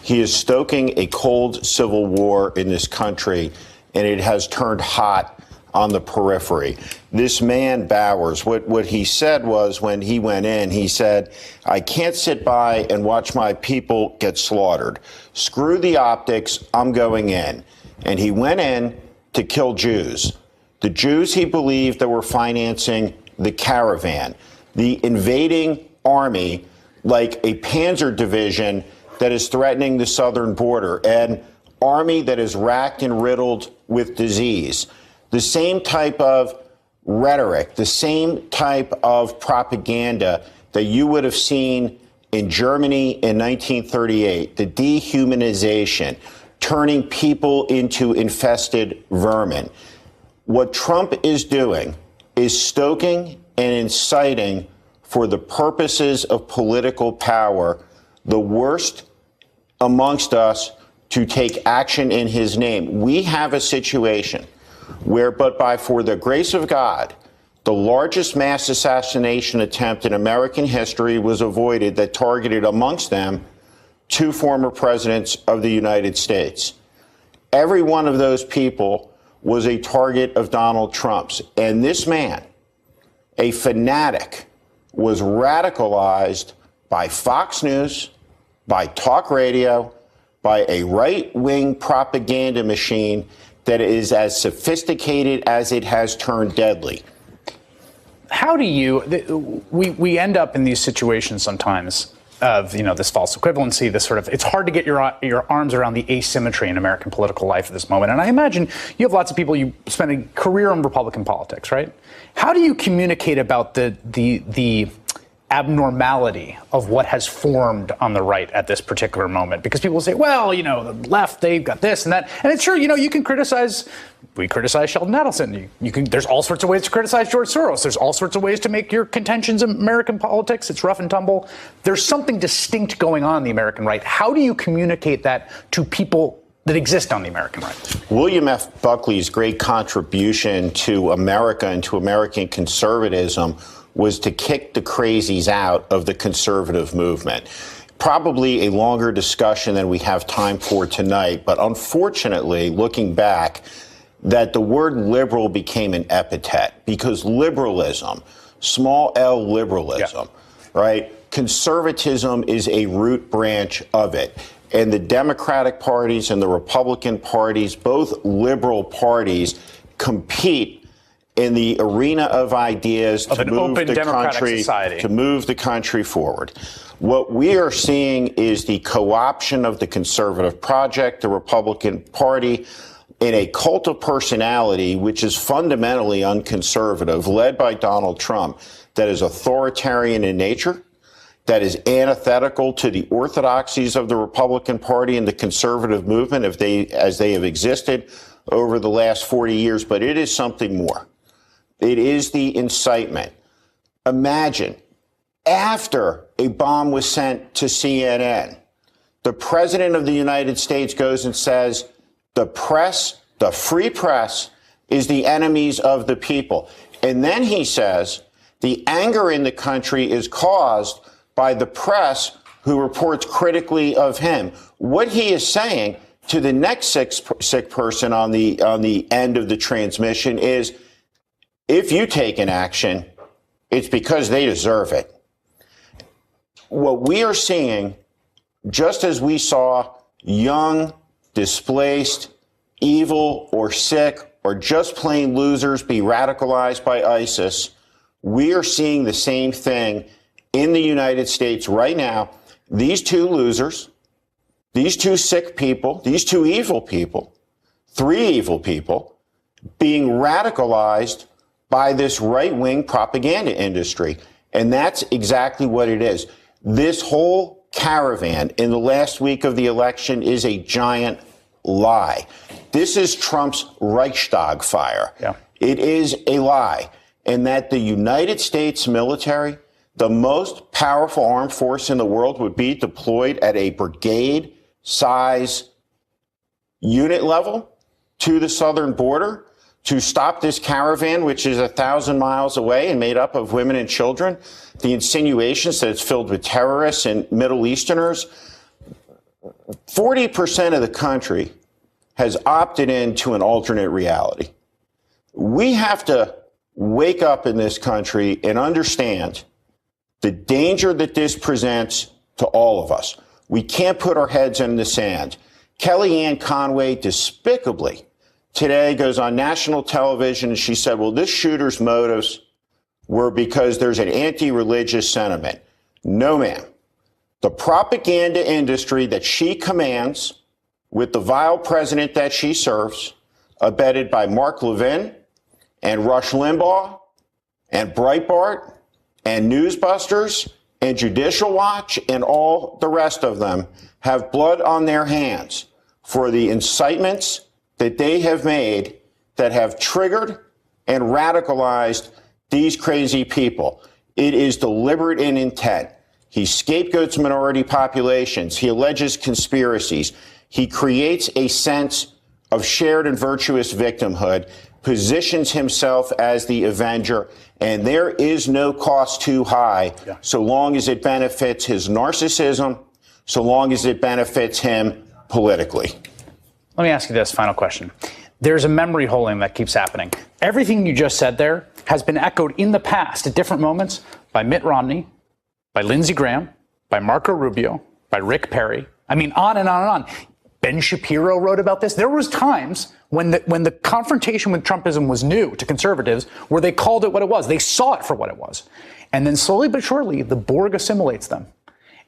He is stoking a cold civil war in this country, and it has turned hot on the periphery. This man, Bowers, what he said was, when he went in, he said, I can't sit by and watch my people get slaughtered. Screw the optics, I'm going in. And he went in to kill Jews. The Jews he believed that were financing the caravan, the invading army, like a panzer division that is threatening the southern border, an army that is racked and riddled with disease. The same type of rhetoric, the same type of propaganda that you would have seen in Germany in 1938, the dehumanization, turning people into infested vermin. What Trump is doing is stoking and inciting, for the purposes of political power, the worst amongst us to take action in his name. We have a situation where, for the grace of God, the largest mass assassination attempt in American history was avoided that targeted, amongst them, 2 former presidents of the United States. Every one of those people was a target of Donald Trump's. And this man, a fanatic, was radicalized by Fox News, by talk radio, by a right-wing propaganda machine that is as sophisticated as it has turned deadly. How do you, we end up in these situations sometimes of, this false equivalency, this sort of, it's hard to get your arms around the asymmetry in American political life at this moment. And I imagine you have lots of people, you spend a career in Republican politics, right? How do you communicate about the abnormality of what has formed on the right at this particular moment? Because people say, well, the left, they've got this and that. And it's true, you can criticize, we criticize Sheldon Adelson. There's all sorts of ways to criticize George Soros. There's all sorts of ways to make your contentions in American politics. It's rough and tumble. There's something distinct going on in the American right. How do you communicate that to people that exist on the American right? William F. Buckley's great contribution to America and to American conservatism was to kick the crazies out of the conservative movement. Probably a longer discussion than we have time for tonight, but unfortunately, looking back, that the word liberal became an epithet because liberalism, small L liberalism, right? Conservatism is a root branch of it. And the Democratic parties and the Republican parties, both liberal parties, compete in the arena of ideas of to move the country, to move the country forward. What we are seeing is the co-option of the conservative project, the Republican Party, in a cult of personality, which is fundamentally unconservative, led by Donald Trump, that is authoritarian in nature, that is antithetical to the orthodoxies of the Republican Party and the conservative movement as they have existed over the last 40 years. But it is something more. It is the incitement. Imagine, after a bomb was sent to CNN, the president of the United States goes and says, the press, the free press, is the enemies of the people. And then he says, the anger in the country is caused by the press who reports critically of him. What he is saying to the next sick person on the end of the transmission is, if you take an action, it's because they deserve it. What we are seeing, just as we saw young, displaced, evil, or sick, or just plain losers be radicalized by ISIS, we are seeing the same thing in the United States right now. These two losers, these two sick people, these two evil people, three evil people, being radicalized by this right-wing propaganda industry. And that's exactly what it is. This whole caravan in the last week of the election is a giant lie. This is Trump's Reichstag fire. Yeah. It is a lie. And that the United States military, the most powerful armed force in the world, would be deployed at a brigade size unit level to the southern border to stop this caravan, which is 1,000 miles away and made up of women and children. The insinuations that it's filled with terrorists and Middle Easterners. 40% of the country has opted into an alternate reality. We have to wake up in this country and understand the danger that this presents to all of us. We can't put our heads in the sand. Kellyanne Conway despicably today goes on national television and she said, well, this shooter's motives were because there's an anti-religious sentiment. No, ma'am. The propaganda industry that she commands with the vile president that she serves, abetted by Mark Levin and Rush Limbaugh and Breitbart and Newsbusters and Judicial Watch and all the rest of them, have blood on their hands for the incitements that they have made that have triggered and radicalized these crazy people. It is deliberate in intent. He scapegoats minority populations. He alleges conspiracies. He creates a sense of shared and virtuous victimhood, positions himself as the avenger, and there is no cost too high so long as it benefits his narcissism, so long as it benefits him politically. Let me ask you this final question. There's a memory holding that keeps happening. Everything you just said there has been echoed in the past at different moments by Mitt Romney, by Lindsey Graham, by Marco Rubio, by Rick Perry. I mean, on and on and on. Ben Shapiro wrote about this. There was times when the confrontation with Trumpism was new to conservatives where they called it what it was. They saw it for what it was. And then slowly but surely, the Borg assimilates them.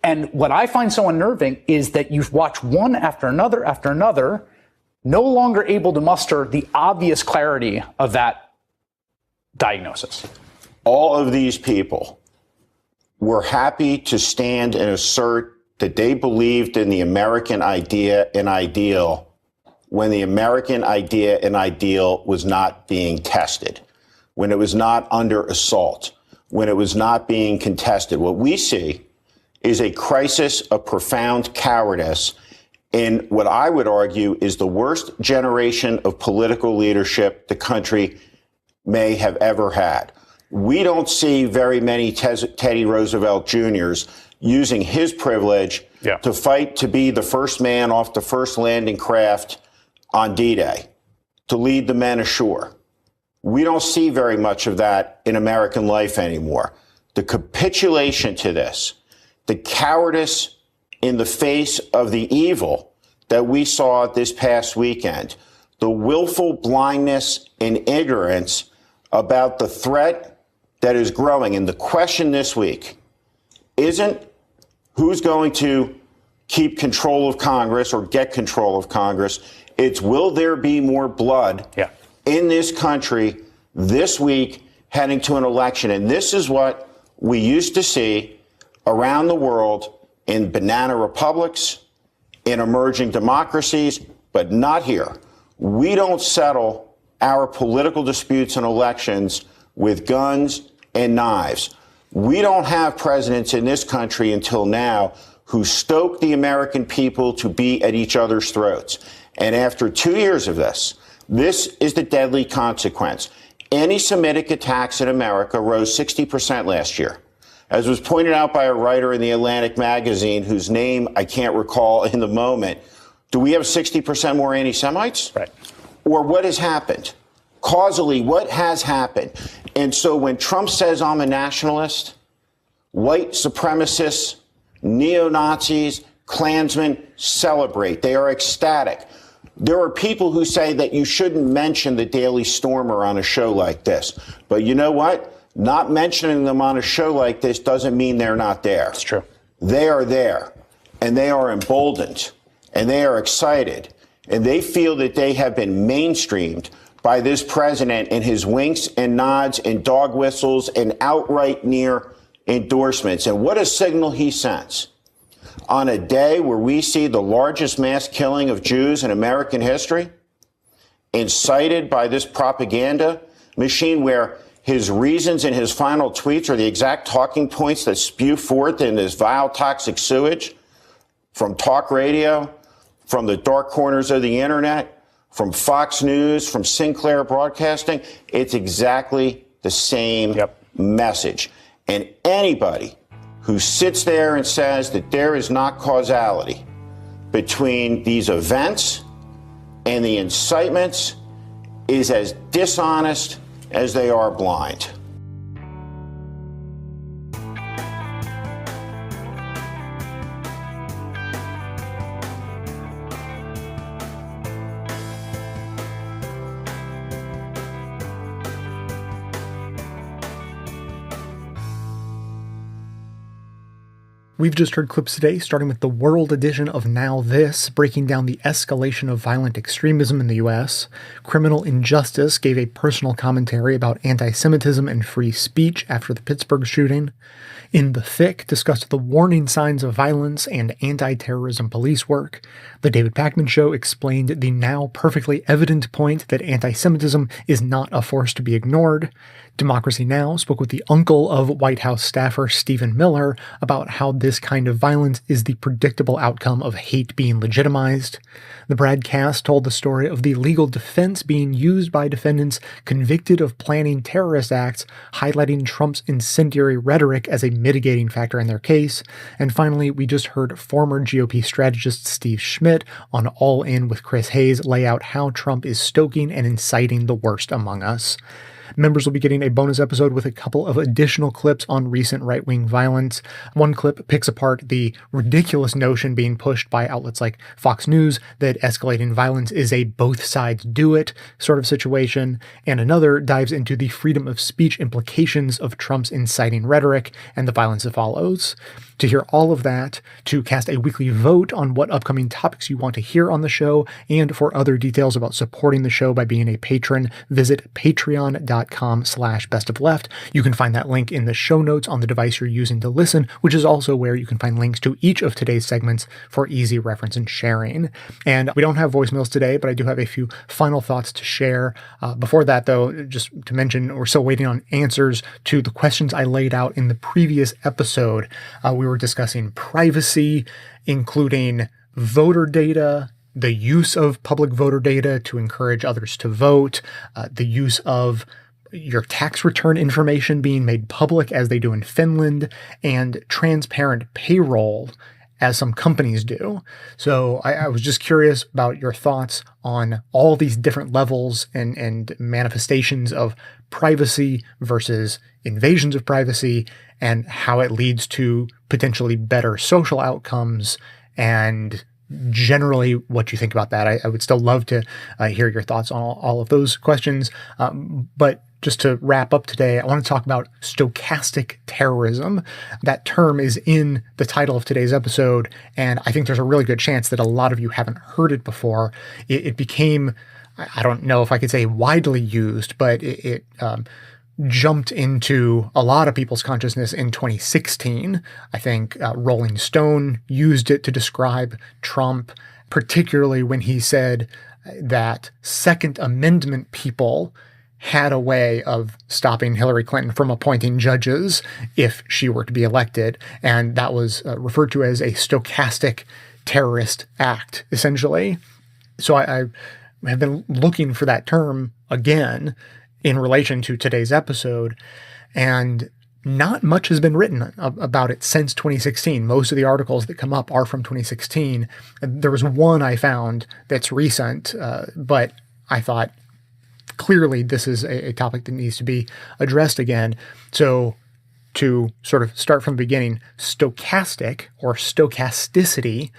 And what I find so unnerving is that you watch one after another, no longer able to muster the obvious clarity of that diagnosis. All of these people were happy to stand and assert that they believed in the American idea and ideal when the American idea and ideal was not being tested, when it was not under assault, when it was not being contested. What we see is a crisis of profound cowardice in what I would argue is the worst generation of political leadership the country may have ever had. we don't see very many Teddy Roosevelt Jr.'s using his privilege to fight to be the first man off the first landing craft on D-Day, to lead the men ashore. We don't see very much of that in American life anymore. The capitulation to this, the cowardice in the face of the evil that we saw this past weekend, the willful blindness and ignorance about the threat that is growing. And the question this week isn't who's going to keep control of Congress or get control of Congress. It's will there be more blood in this country this week heading to an election? And this is what we used to see around the world in banana republics, in emerging democracies, but not here. We don't settle our political disputes and elections with guns and knives. We don't have presidents in this country until now who stoke the American people to be at each other's throats. And after 2 years of this is the deadly consequence. Anti-Semitic attacks in America rose 60% last year. As was pointed out by a writer in the Atlantic magazine, whose name I can't recall in the moment, do we have 60% more anti-Semites? Right. Or what has happened? Causally, what has happened? And so when Trump says I'm a nationalist, white supremacists, neo-Nazis, Klansmen celebrate. They are ecstatic. There are people who say that you shouldn't mention the Daily Stormer on a show like this. But you know what? Not mentioning them on a show like this doesn't mean they're not there. It's true. They are there, and they are emboldened, and they are excited, and they feel that they have been mainstreamed by this president and his winks and nods and dog whistles and outright near endorsements. And what a signal he sends on a day where we see the largest mass killing of Jews in American history, incited by this propaganda machine, where his reasons in his final tweets are the exact talking points that spew forth in this vile, toxic sewage from talk radio, from the dark corners of the internet, from Fox News, from Sinclair Broadcasting. It's exactly the same message. And anybody who sits there and says that there is not causality between these events and the incitements is as dishonest as they are blind. We've just heard clips today, starting with the World edition of NowThis, breaking down the escalation of violent extremism in the U.S. Criminal Injustice gave a personal commentary about anti-Semitism and free speech after the Pittsburgh shooting. In the Thick discussed the warning signs of violence and anti-terrorism police work. The David Pakman Show explained the now perfectly evident point that anti-Semitism is not a force to be ignored. Democracy Now! Spoke with the uncle of White House staffer Stephen Miller about how this kind of violence is the predictable outcome of hate being legitimized. The Bradcast told the story of the legal defense being used by defendants convicted of planning terrorist acts, highlighting Trump's incendiary rhetoric as a mitigating factor in their case. And finally, we just heard former GOP strategist Steve Schmidt on All In with Chris Hayes lay out how Trump is stoking and inciting the worst among us. Members will be getting a bonus episode with a couple of additional clips on recent right-wing violence. One clip picks apart the ridiculous notion being pushed by outlets like Fox News that escalating violence is a both sides do it sort of situation, and another dives into the freedom of speech implications of Trump's inciting rhetoric and the violence that follows. To hear all of that, to cast a weekly vote on what upcoming topics you want to hear on the show, and for other details about supporting the show by being a patron, visit patreon.com/bestofleft. You can find that link in the show notes on the device you're using to listen, which is also where you can find links to each of today's segments for easy reference and sharing. And we don't have voicemails today, but I do have a few final thoughts to share. Before that, though, just to mention, we're still waiting on answers to the questions I laid out in the previous episode. We were discussing privacy, including voter data, the use of public voter data to encourage others to vote, the use of your tax return information being made public as they do in Finland, and transparent payroll as some companies do. So I was just curious about your thoughts on all these different levels and manifestations of privacy versus invasions of privacy, and how it leads to potentially better social outcomes, and generally what you think about that. I would still love to hear your thoughts on all of those questions. But just to wrap up today, I want to talk about stochastic terrorism. That term is in the title of today's episode, and I think there's a really good chance that a lot of you haven't heard it before. It became, I don't know if I could say widely used, but it jumped into a lot of people's consciousness in 2016. I think Rolling Stone used it to describe Trump, particularly when he said that Second Amendment people had a way of stopping Hillary Clinton from appointing judges if she were to be elected. And that was referred to as a stochastic terrorist act, essentially. So I have been looking for that term again in relation to today's episode, and not much has been written about it since 2016. Most of the articles that come up are from 2016. There was one I found that's recent, but I thought clearly this is a topic that needs to be addressed again. So to sort of start from the beginning, stochastic or stochasticity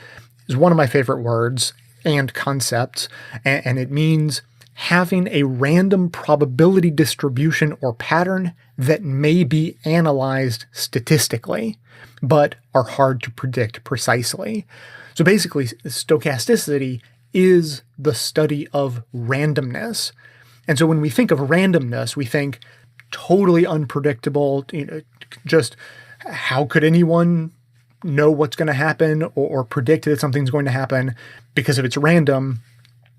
is one of my favorite words and concepts, and it means having a random probability distribution or pattern that may be analyzed statistically, but are hard to predict precisely. So basically, stochasticity is the study of randomness. And so when we think of randomness, we think totally unpredictable, just how could anyone know what's going to happen or predict that something's going to happen? Because if it's random,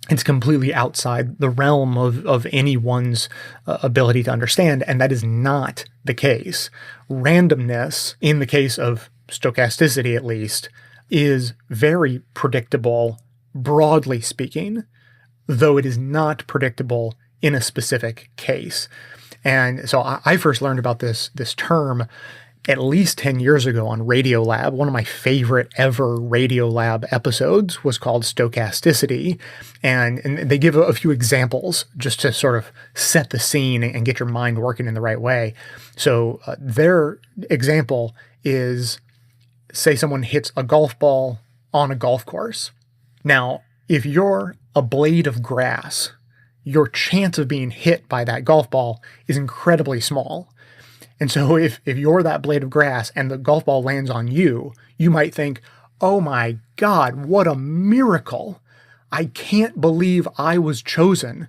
it's completely outside the realm of anyone's ability to understand, and that is not the case. Randomness, in the case of stochasticity at least, is very predictable, broadly speaking, though it is not predictable in a specific case. And so I first learned about this term at least 10 years ago on Radiolab. One of my favorite ever Radiolab episodes was called Stochasticity. And they give a few examples just to sort of set the scene and get your mind working in the right way. So their example is, say someone hits a golf ball on a golf course. Now, if you're a blade of grass, your chance of being hit by that golf ball is incredibly small. And so if you're that blade of grass and the golf ball lands on you, you might think, oh my God, what a miracle. I can't believe I was chosen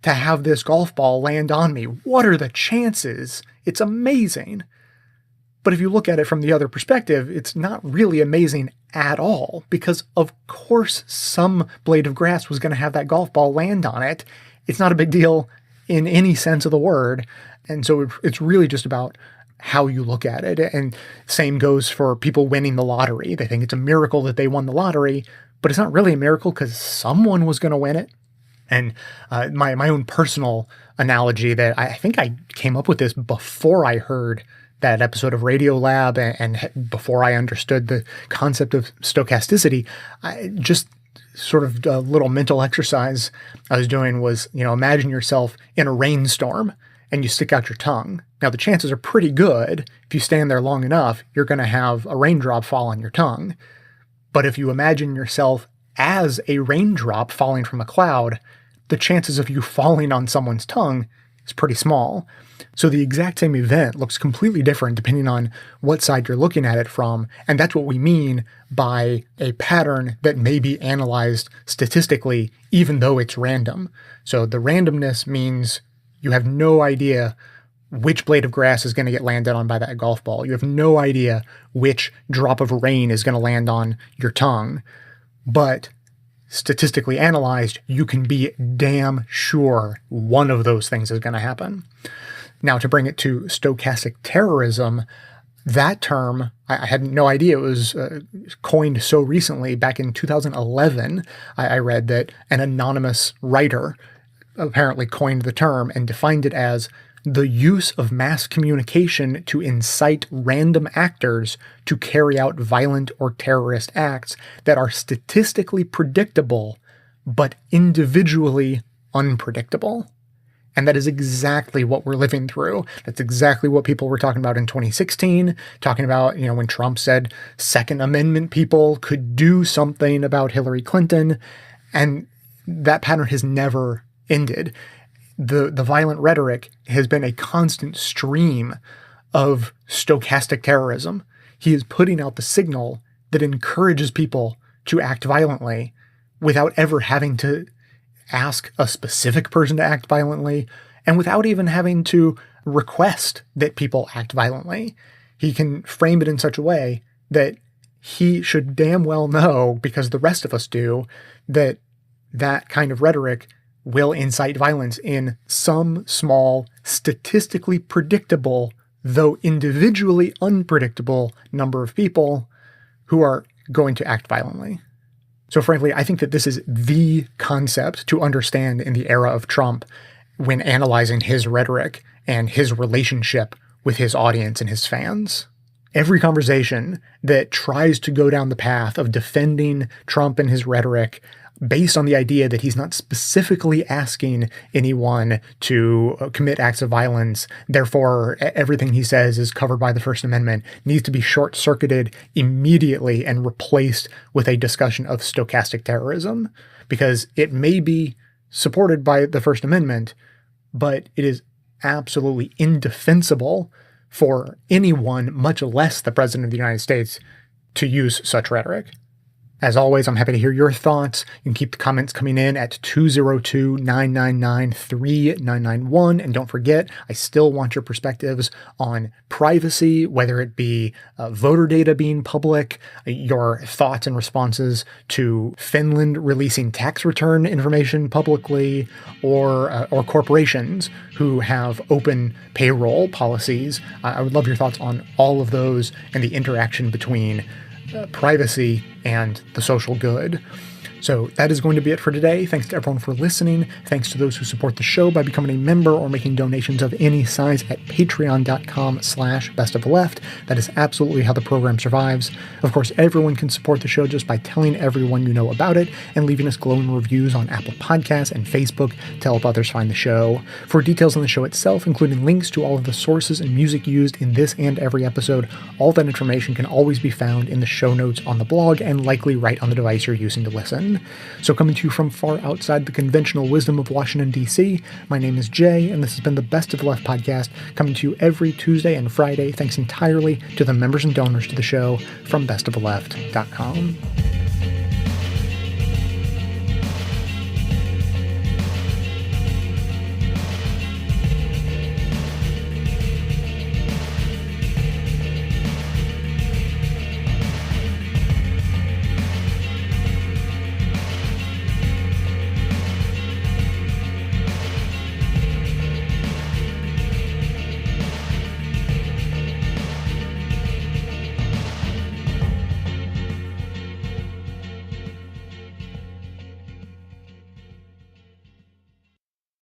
to have this golf ball land on me. What are the chances? It's amazing. But if you look at it from the other perspective, it's not really amazing at all, because of course some blade of grass was going to have that golf ball land on it. It's not a big deal in any sense of the word. And so it's really just about how you look at it. And same goes for people winning the lottery. They think it's a miracle that they won the lottery, but it's not really a miracle because someone was going to win it. And my own personal analogy that I think I came up with this before I heard that episode of Radiolab and before I understood the concept of stochasticity, just sort of a little mental exercise I was doing was, imagine yourself in a rainstorm and you stick out your tongue. Now, the chances are pretty good. If you stand there long enough, you're going to have a raindrop fall on your tongue. But if you imagine yourself as a raindrop falling from a cloud, the chances of you falling on someone's tongue is pretty small. So the exact same event looks completely different depending on what side you're looking at it from. And that's what we mean by a pattern that may be analyzed statistically, even though it's random. So the randomness means you have no idea which blade of grass is going to get landed on by that golf ball. You have no idea which drop of rain is going to land on your tongue. But statistically analyzed, you can be damn sure one of those things is going to happen. Now, to bring it to stochastic terrorism, that term, I had no idea it was coined so recently. Back in 2011, I read that an anonymous writer apparently coined the term and defined it as the use of mass communication to incite random actors to carry out violent or terrorist acts that are statistically predictable but individually unpredictable. And that is exactly what we're living through. That's exactly what people were talking about in 2016, talking about, when Trump said Second Amendment people could do something about Hillary Clinton. And that pattern has never ended. The violent rhetoric has been a constant stream of stochastic terrorism. He is putting out the signal that encourages people to act violently without ever having to ask a specific person to act violently, and without even having to request that people act violently. He can frame it in such a way that he should damn well know, because the rest of us do, that that kind of rhetoric will incite violence in some small, statistically predictable, though individually unpredictable number of people who are going to act violently. So frankly, I think that this is the concept to understand in the era of Trump when analyzing his rhetoric and his relationship with his audience and his fans. Every conversation that tries to go down the path of defending Trump and his rhetoric based on the idea that he's not specifically asking anyone to commit acts of violence, therefore everything he says is covered by the First Amendment, needs to be short-circuited immediately and replaced with a discussion of stochastic terrorism, because it may be supported by the First Amendment, but it is absolutely indefensible for anyone, much less the President of the United States, to use such rhetoric. As always, I'm happy to hear your thoughts. You can keep the comments coming in at 202-999-3991. And don't forget, I still want your perspectives on privacy, whether it be voter data being public, your thoughts and responses to Finland releasing tax return information publicly, or corporations who have open payroll policies. I would love your thoughts on all of those and the interaction between privacy and the social good. So that is going to be it for today. Thanks to everyone for listening. Thanks to those who support the show by becoming a member or making donations of any size at patreon.com/bestoftheleft. That is absolutely how the program survives. Of course, everyone can support the show just by telling everyone you know about it and leaving us glowing reviews on Apple Podcasts and Facebook to help others find the show. For details on the show itself, including links to all of the sources and music used in this and every episode, all that information can always be found in the show notes on the blog and likely right on the device you're using to listen. So coming to you from far outside the conventional wisdom of Washington, D.C., my name is Jay, and this has been the Best of the Left podcast, coming to you every Tuesday and Friday, thanks entirely to the members and donors to the show from bestoftheleft.com.